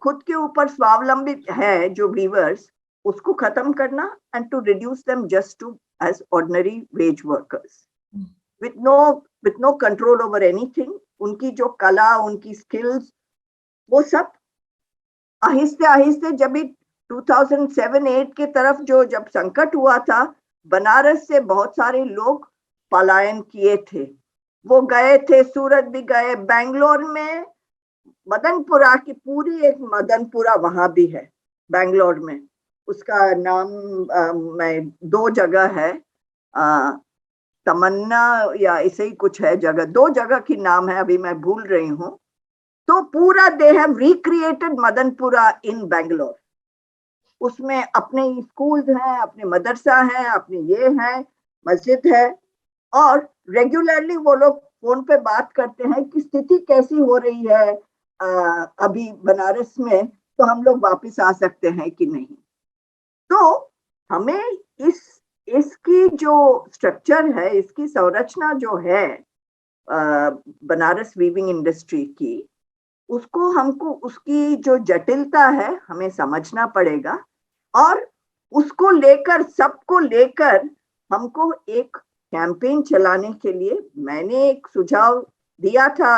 खुद के ऊपर स्वावलंबित है जो वीवर्स, उसको खत्म करना, and to reduce them just to as ordinary wage workers with no control over anything. उनकी जो कला, उनकी स्किल्स, वो सब आहिस्ते आहिस्ते, जब 2007-8 के तरफ जब संकट हुआ था, बनारस से बहुत सारे लोग पलायन किए थे. वो गए थे, सूरत भी गए, बेंगलोर में मदनपुरा की पूरी एक मदनपुरा वहां भी है बेंगलोर में, उसका नाम मैं 2 जगह है, तमन्ना या ऐसे ही कुछ है जगह, 2 जगह की नाम है, अभी मैं भूल रही हूँ। तो पूरा दे हैव रिक्रिएटेड मदनपुरा इन बैंगलोर। उसमें अपने स्कूल्स हैं, अपने मदरसा हैं, अपने ये हैं, मस्जिद है, और रेगुलरली वो लोग फोन पे बात करते हैं कि स्थिति कैसी हो रही है अभी बनारस में, तो हम लोग वापस आ सकते हैं कि नहीं। तो हमें इसकी जो स्ट्रक्चर है, इसकी संरचना जो है बनारस वीविंग इंडस्ट्री की, उसको हमको उसकी जो जटिलता है हमें समझना पड़ेगा, और उसको लेकर सबको लेकर हमको एक कैंपेन चलाने के लिए मैंने एक सुझाव दिया था,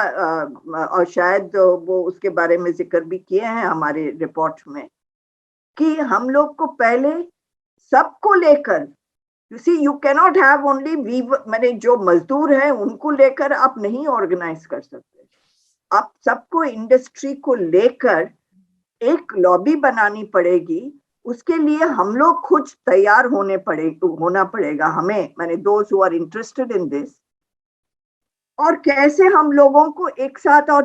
और शायद वो उसके बारे में जिक्र भी किए हैं हमारे रिपोर्ट में, कि हम लोग को पहले सबको लेकर, यू कैनॉट हैव ओनली मैंने जो मजदूर हैं उनको लेकर आप नहीं ऑर्गेनाइज कर सकते। आप सबको, इंडस्ट्री को लेकर एक लॉबी बनानी पड़ेगी। उसके लिए हम लोग खुद तैयार होना पड़ेगा हमें, मैंने those who are interested in this, और कैसे हम लोगों को एक साथ, और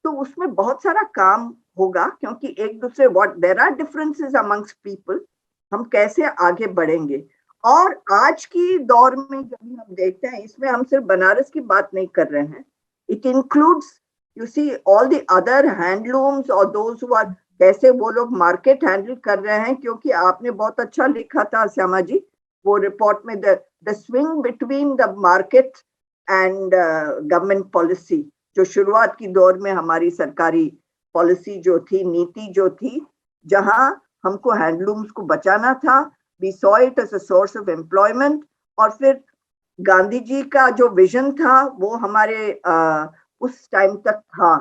तो उसमें बहुत सारा काम होगा, क्योंकि एक दूसरे there are differences amongst people, हम कैसे आगे बढ़ेंगे। और आज की दौर में जब हम देखते हैं, इसमें हम सिर्फ बनारस की बात नहीं कर रहे हैं, it includes you see all the other handlooms और दोज हु आर, कैसे वो लोग मार्केट हैंडल कर रहे हैं। क्योंकि आपने बहुत अच्छा लिखा था श्यामा जी वो रिपोर्ट में, the swing between the market and government policy, जो शुरुआत की दौर में हमारी सरकारी पॉलिसी जो थी, नीति जो थी, जहां हमको हैंडलूम्स को बचाना था, we saw it as a source of employment, और फिर गांधी जी का जो विजन था वो हमारे उस टाइम तक था।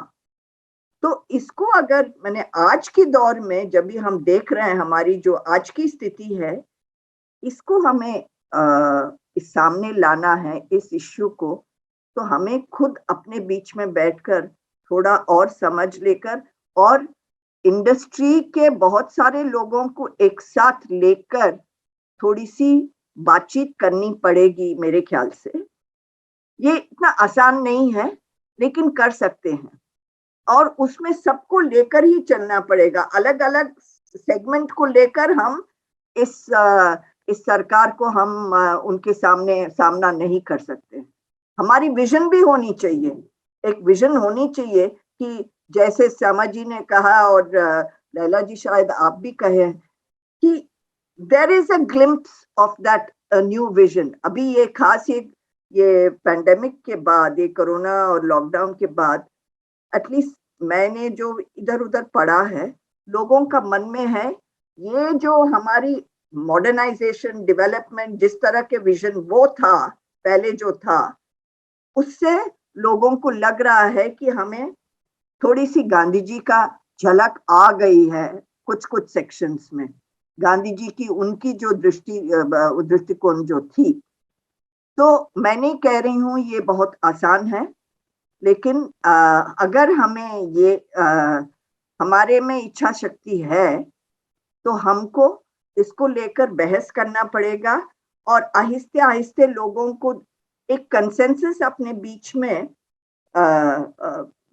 तो इसको अगर मैंने आज की दौर में जब भी हम देख रहे हैं हमारी जो आज की स्थिति है, इसको हमें इस सामने लाना है, इस इश्यू को, तो हमें खुद अपने बीच में बैठकर थोड़ा और समझ लेकर, और इंडस्ट्री के बहुत सारे लोगों को एक साथ लेकर थोड़ी सी बातचीत करनी पड़ेगी मेरे ख्याल से। ये इतना आसान नहीं है, लेकिन कर सकते हैं, और उसमें सबको लेकर ही चलना पड़ेगा। अलग अलग सेगमेंट को लेकर हम इस सरकार को हम उनके सामना नहीं कर सकते। हमारी विजन भी होनी चाहिए, एक विजन होनी चाहिए कि जैसे श्यामा जी ने कहा, और लैला जी शायद आप भी कहे, कि there is a glimpse of that new vision. अभी ये खास ये पैंडेमिक के बाद, ये कोरोना और लॉकडाउन के बाद, एटलीस्ट मैंने जो इधर उधर पढ़ा है, लोगों का मन में है ये जो हमारी मॉडर्नाइजेशन, डेवलपमेंट, जिस तरह के विजन वो था पहले जो था, उससे लोगों को लग रहा है कि हमें थोड़ी सी गांधी जी का झलक आ गई है कुछ कुछ सेक्शंस में, गांधी जी की उनकी जो दृष्टिकोण जो थी। तो मैं नहीं कह रही हूँ ये बहुत आसान है, लेकिन अगर हमें ये हमारे में इच्छा शक्ति है, तो हमको इसको लेकर बहस करना पड़ेगा, और आहिस्ते आहिस्ते लोगों को एक कंसेंसस अपने बीच में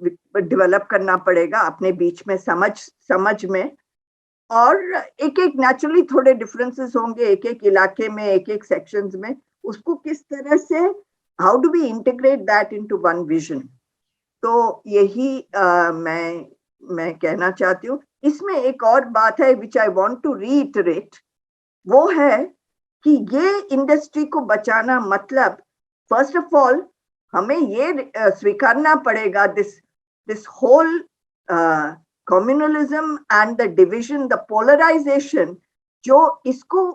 डेवलप करना पड़ेगा, अपने बीच में समझ में। और एक एक नेचुरली थोड़े डिफरेंसेस होंगे एक एक इलाके में, एक एक सेक्शंस में, उसको किस तरह से, how do we integrate that into one vision. तो यही मैं कहना चाहती हूँ। इसमें एक और बात है विच आई वांट टू रीइटरेट, वो है कि ये इंडस्ट्री को बचाना मतलब, फर्स्ट ऑफ ऑल हमें ये स्वीकारना पड़ेगा, this whole communalism and the division, the polarisation, जो इसको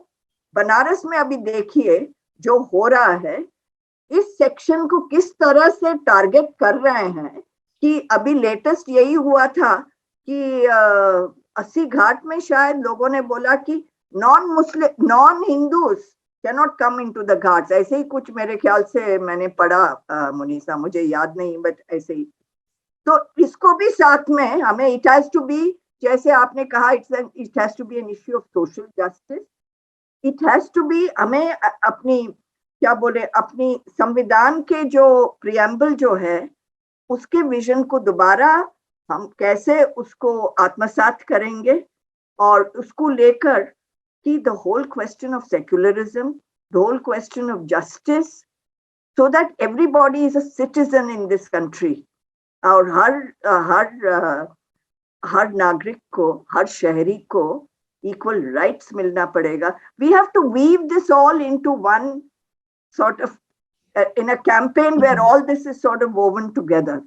बनारस में अभी देखिए जो हो रहा है, इस सेक्शन को किस तरह से टारगेट कर रहे हैं। कि अभी लेटेस्ट यही हुआ था कि 80 घाट में शायद लोगों ने बोला कि non Hindus cannot come into the Ghats, ऐसे ही कुछ मेरे ख्याल से मैंने पढ़ा मुनीसा, मुझे याद नहीं, बट ऐसे ही। तो इसको भी साथ में हमें, इट हैज टू बी, जैसे आपने कहा, it has to be an issue of social justice, it has to be, हमें अपनी क्या बोले, अपनी संविधान के जो प्रियम्बल जो है उसके विजन को दोबारा हम कैसे उसको आत्मसात करेंगे, और उसको लेकर कि the whole question of secularism, the whole question of justice, so that everybody is a citizen in this country, और हर नागरिक को, हर शहरी को equal rights मिलना पड़ेगा. We have to weave this all into one sort of in a campaign where all this is sort of woven together.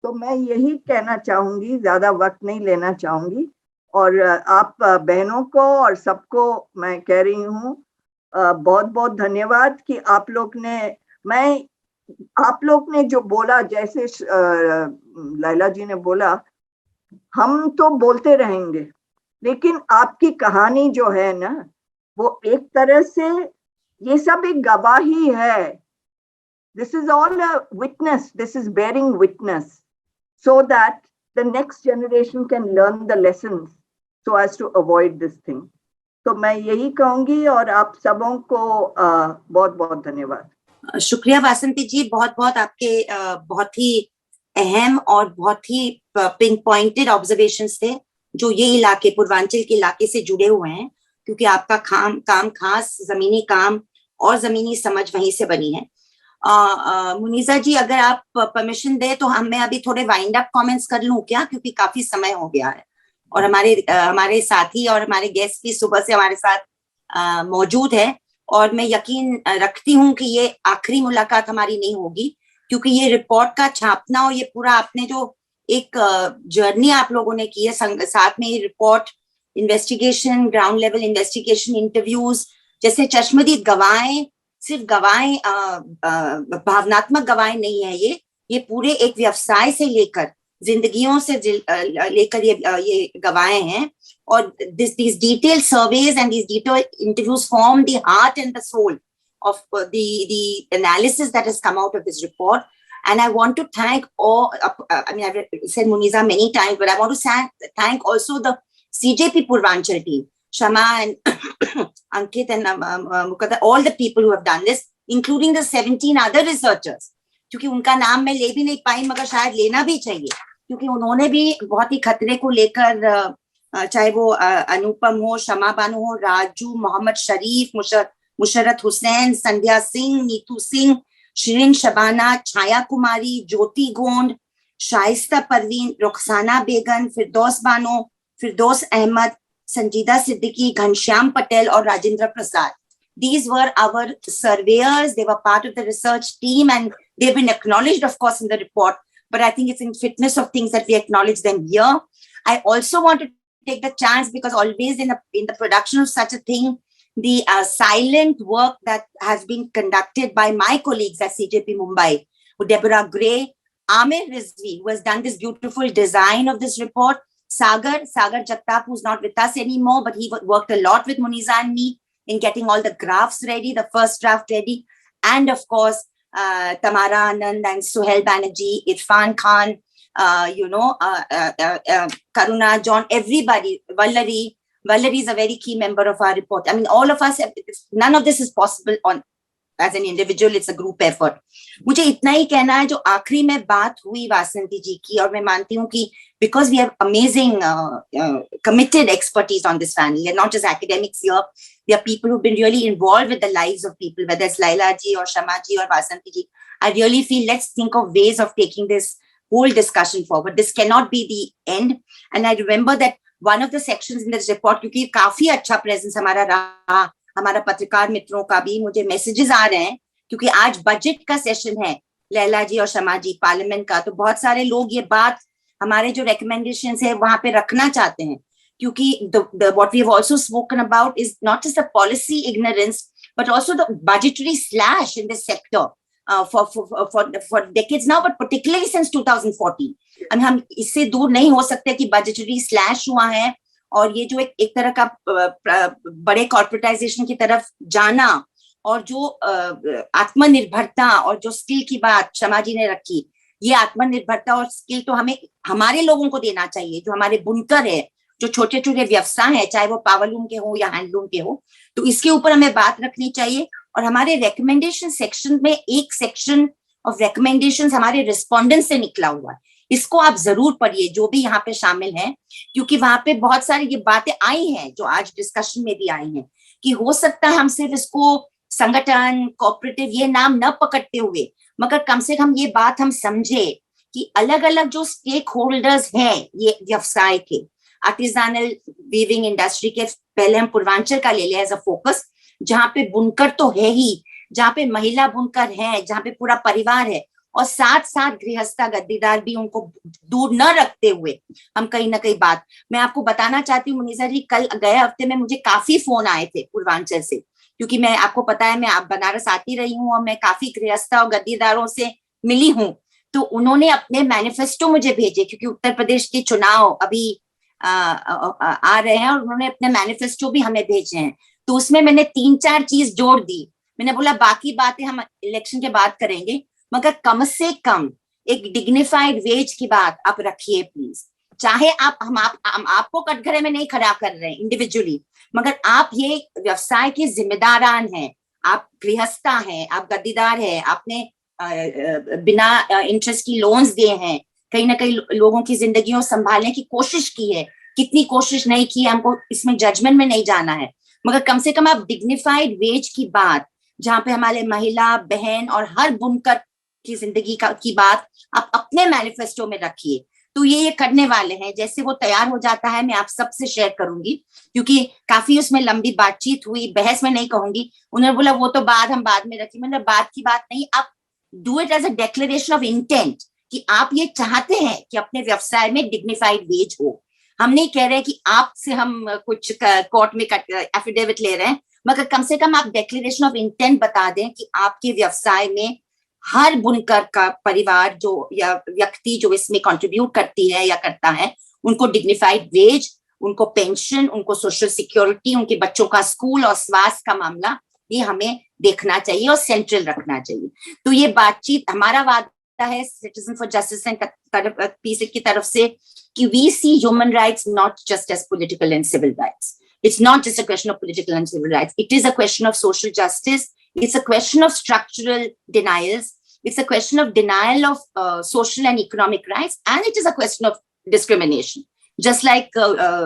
तो मैं यही कहना चाहूंगी, ज्यादा वक्त नहीं लेना चाहूंगी, और आप बहनों को और सबको मैं कह रही हूँ बहुत बहुत धन्यवाद कि आप लोग ने जो बोला, जैसे लैला जी ने बोला, हम तो बोलते रहेंगे, लेकिन आपकी कहानी जो है ना, वो एक तरह से ये सब एक गवाही है. This is all a witness, this is bearing witness, so that the next generation can learn the lessons so as to avoid this thing. तो मैं यही कहूंगी, और आप सबों को बहुत बहुत धन्यवाद. शुक्रिया वासंती जी, बहुत बहुत आपके बहुत ही अहम और बहुत ही पिन पॉइंटेड ऑब्जर्वेशंस थे जो ये इलाके, पूर्वांचल के इलाके से जुड़े हुए हैं, क्योंकि आपका काम खास जमीनी काम और जमीनी समझ वहीं से बनी है. मुनीजा जी, अगर आप परमिशन दे तो मैं अभी थोड़े वाइंड अप कमेंट्स कर लूं क्या, क्योंकि काफी समय हो गया है और हमारे साथी और हमारे गेस्ट भी सुबह से हमारे साथ मौजूद है, और मैं यकीन रखती हूँ कि ये आखिरी मुलाकात हमारी नहीं होगी, क्योंकि ये रिपोर्ट का छापना और ये पूरा आपने जो एक जर्नी आप लोगों ने की है, साथ में ये report, investigation, ground level investigation, interviews, जैसे चश्मदीद गवाहें, सिर्फ गवाहें, भावनात्मक गवाहें नहीं है, ये पूरे एक व्यवसाय से लेकर, जिंदगियों से लेकर ये गवाहें हैं. और these detailed surveys and these detailed interviews form the heart and the soul of the analysis that has come out of this report. And I want to thank all, I mean, I've said Muniza many times, but I want to thank also the CJP Purvanchal team, Shama and Ankit and Mukadda, all the people who have done this, including the 17 other researchers. क्योंकि उनका नाम मैं ले भी नहीं पाई, मगर शायद लेना भी चाहिए, क्योंकि उन्होंने भी बहुत ही खतरे को लेकर, चाहे वो अनुपम हो, शमा बानो हो, राजू, मोहम्मद शरीफ, मुशर्रत हुसैन, संध्या सिंह, नीतू सिंह, शिरीन शबाना, छाया कुमारी, ज्योति गोंड, शाइस्ता परवीन, रुखसाना बेगम, फिरदौस बानो, फिरदौस अहमद, संजीदा सिद्दीकी, घनश्याम पटेल और Rajendra Prasad. These were our surveyors. They were part of the research team, and they've been acknowledged, of course, in the report. But I think it's in fitness of things that we acknowledge them here. I also want to take the chance, because always in the production of such a thing, the silent work that has been conducted by my colleagues at CJP Mumbai, Deborah Gray, Amir Rizvi, who has done this beautiful design of this report, Sagar Jagtap, who's not with us anymore, but he worked a lot with Muniza and me in getting all the graphs ready, the first draft ready, and of course, Tamara Anand and Suhail Banerjee, Irfan Khan, Karuna, John, everybody, Valerie is a very key member of our report. I mean, all of us, none of this is possible as an individual, it's a group effort. मुझे इतना ही कहना है, जो आखिरी में बात हुई वासंती जी की, और मैं मानती हूँ कि because we have amazing committed expertise on this family, and not just academics here, there are people who've been really involved with the lives of people, whether it's Laila ji or Shama ji or Vasanti ji. I really feel let's think of ways of taking this whole discussion forward. This cannot be the end. And I remember that one of the sections in this report, क्योंकि काफी अच्छा presence हमारा रहा, हमारा पत्रकार मित्रों का भी मुझे messages आ रहे हैं, क्योंकि आज बजट का सेशन है, लैला जी और शमा जी, पार्लियामेंट का, तो बहुत सारे लोग ये बात, हमारे जो recommendations है वहां पे रखना चाहते हैं, क्योंकि what we have also spoken about is not just the policy ignorance, but also the budgetary slash in this sector for decades now, but particularly since 2014. I mean, हम इससे दूर नहीं हो सकते कि budgetary slash हुआ है, और ये जो एक तरह का बड़े कॉर्पोरेटाइजेशन की तरफ जाना, और जो आत्मनिर्भरता और जो स्किल की बात शमा जी ने रखी, ये आत्मनिर्भरता और स्किल तो हमें हमारे लोगों को देना चाहिए, जो हमारे बुनकर है, जो छोटे छोटे व्यवसाय है, चाहे वो पावरलूम के हो या हैंडलूम के हो, तो इसके ऊपर हमें बात रखनी चाहिए. और हमारे रिकमेंडेशन सेक्शन में एक सेक्शन ऑफ रिकमेंडेशंस हमारे रिस्पोंडेंट से निकला हुआ है। इसको आप जरूर पढ़िए जो भी यहाँ पे शामिल हैं, क्योंकि वहां पे बहुत सारी ये बातें आई हैं जो आज डिस्कशन में भी आई हैं कि हो सकता है हम सिर्फ इसको संगठन, कोऑपरेटिव ये नाम न पकड़ते हुए, मगर कम से कम ये बात हम समझे कि अलग अलग जो स्टेक होल्डर्स हैं ये व्यवसाय के, आर्टिजानल वीविंग इंडस्ट्री के, पहले हम पूर्वांचल का ले लिया एज अ फोकस, जहाँ पे बुनकर तो है ही, जहाँ पे महिला बुनकर है, जहाँ पे पूरा परिवार है, और साथ साथ गृहस्था गद्दीदार भी, उनको दूर न रखते हुए हम कहीं ना कहीं बात, मैं आपको बताना चाहती हूँ मुनीसा जी, कल गए हफ्ते में मुझे काफी फोन आए थे पूर्वांचल से, क्योंकि मैं आपको पता है मैं आप बनारस आती रही हूँ और मैं काफी गृहस्था और गद्दीदारों से मिली हूँ, तो उन्होंने अपने मैनिफेस्टो मुझे भेजे, क्योंकि उत्तर प्रदेश के चुनाव अभी आ रहे हैं और उन्होंने अपने मैनिफेस्टो भी हमें भेजे हैं। तो उसमें मैंने 3-4 चीज जोड़ दी। मैंने बोला बाकी बातें हम इलेक्शन के बाद करेंगे, मगर कम से कम एक डिग्निफाइड वेज की बात आप रखिए प्लीज। चाहे हम आपको कटघरे में नहीं खड़ा कर रहे हैं इंडिविजुअली, मगर आप ये व्यवसाय के जिम्मेदारान हैं, आप गृहस्था हैं, आप गद्दीदार हैं, आपने बिना इंटरेस्ट की लोन्स दिए हैं, कहीं ना कहीं लोगों की जिंदगियों संभालने की कोशिश की है, कितनी कोशिश नहीं की हमको इसमें जजमेंट में नहीं जाना है, मगर कम से कम आप डिग्निफाइड वेज की बात, जहाँ पे हमारे महिला बहन और हर बुनकर की जिंदगी की बात आप अपने मैनिफेस्टो में रखिए। तो ये करने वाले हैं, जैसे वो तैयार हो जाता है मैं आप सबसे शेयर करूंगी, क्योंकि काफी उसमें लंबी बातचीत हुई, बहस में नहीं कहूंगी। उन्होंने बोला वो तो बाद में रखी, मतलब बात की बात नहीं, आप do it as a declaration of intent कि आप ये चाहते हैं कि अपने व्यवसाय में डिग्निफाइड वेज हो। हम नहीं कह रहे कि आपसे हम कुछ कोर्ट में एफिडेविट ले रहे हैं, मगर कम से कम आप डिक्लेरेशन ऑफ इंटेंट बता दें कि आपके व्यवसाय में हर बुनकर का परिवार जो या व्यक्ति जो इसमें कंट्रीब्यूट करती है या करता है, उनको डिग्निफाइड वेज, उनको पेंशन, उनको सोशल सिक्योरिटी, उनके बच्चों का स्कूल और स्वास्थ्य का मामला, ये हमें देखना चाहिए और सेंट्रल रखना चाहिए। तो ये बातचीत हमारा वादा है citizen for justice and peace की तरफ से कि we see human rights not just as political and civil rights. It's not just a question of political and civil rights. It is a question of social justice. It's a question of structural denials. It's a question of denial of social and economic rights. And it is a question of discrimination. Just like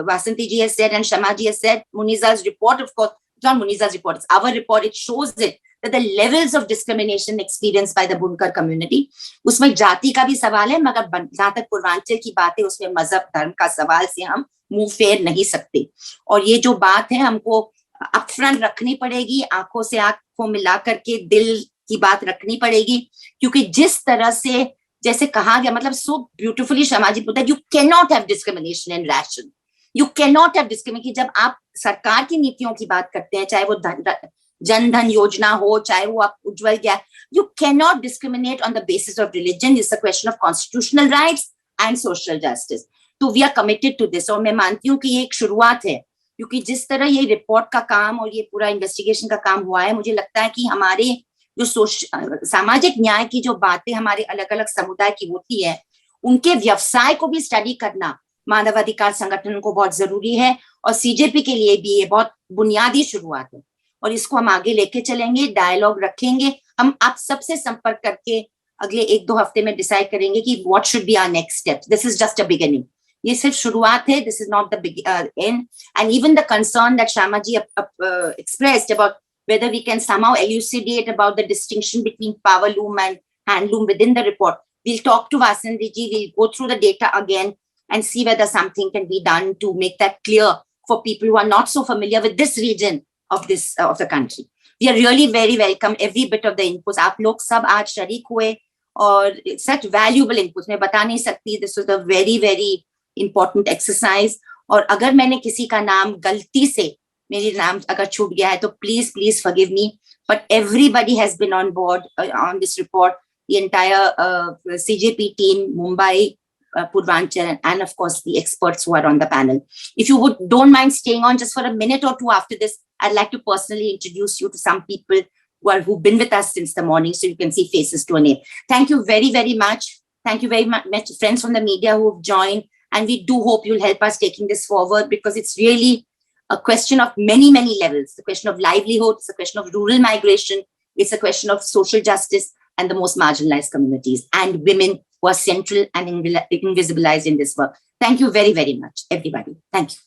Vasanti ji has said and Shama ji has said, Muniza's report, of course, not Muniza's report, it's our report, it shows it, that the levels of discrimination experienced by the Bunkar community, उसमें जाति का भी सवाल है, मगर जहाँ तक पूर्वांचल की बात है उसमें मजहब धर्म का सवाल से हम मुंह फेर नहीं सकते। और ये जो बात है हमको अपफ्रंट रखनी पड़ेगी, आंखों से आंखों मिला करके दिल की बात रखनी पड़ेगी, क्योंकि जिस तरह से जैसे कहा गया, मतलब सो ब्यूटिफुली शमाजी पुत्र, you can not have discrimination in ration, you can not have discrimination. जब आप सरकार की नीतियों की बात करते हैं, चाहे वो जन धन योजना हो, चाहे वो आप उज्ज्वल गया, you can not discriminate on the basis of religion. It's a question of constitutional rights and social justice. तो we are committed to this, और मैं मानती हूँ कि ये एक शुरुआत है, क्योंकि जिस तरह ये रिपोर्ट का काम और ये पूरा इन्वेस्टिगेशन का काम हुआ है, मुझे लगता है कि हमारे जो सामाजिक न्याय की जो बातें हमारे अलग अलग समुदाय की होती है, उनके व्यवसाय को भी स्टडी करना मानवाधिकार संगठन को बहुत जरूरी है, और सीजेपी के लिए भी ये बहुत बुनियादी शुरुआत है, और इसको हम आगे लेके चलेंगे, डायलॉग रखेंगे। हम आप सबसे संपर्क करके अगले 1-2 हफ्ते में डिसाइड करेंगे कि what should be our next step. This is just a beginning, ये सिर्फ शुरुआत है, this is not the end. And even the concern that Shama ji expressed about whether we can somehow elucidate about the distinction between power loom and handloom within the report. We'll talk to Vasanti ji, we'll go through the data again and see whether something can be done to make that clear for people who are not so familiar with this region of the country. We are really very welcome every bit of the inputs. आप लोग सब आज शरीक हुए और such valuable inputs, मैं बता नहीं सकती, this was a very very important exercise. और अगर मैंने किसी का नाम गलती से मेरी नाम अगर छूट गया है तो please forgive me, but everybody has been on board on this report, the entire CJP team, Mumbai, Purvanchal, and of course the experts who are on the panel. If you don't mind staying on just for a minute or two after this, I'd like to personally introduce you to some people who've been with us since the morning, so you can see faces to a name. Thank you very, very much. Thank you very much, friends from the media who have joined, and we do hope you'll help us taking this forward, because it's really a question of many, many levels. The question of livelihood, it's a question of rural migration, it's a question of social justice and the most marginalized communities and women who are central and invisibilized in this work. Thank you very, very much, everybody. Thank you.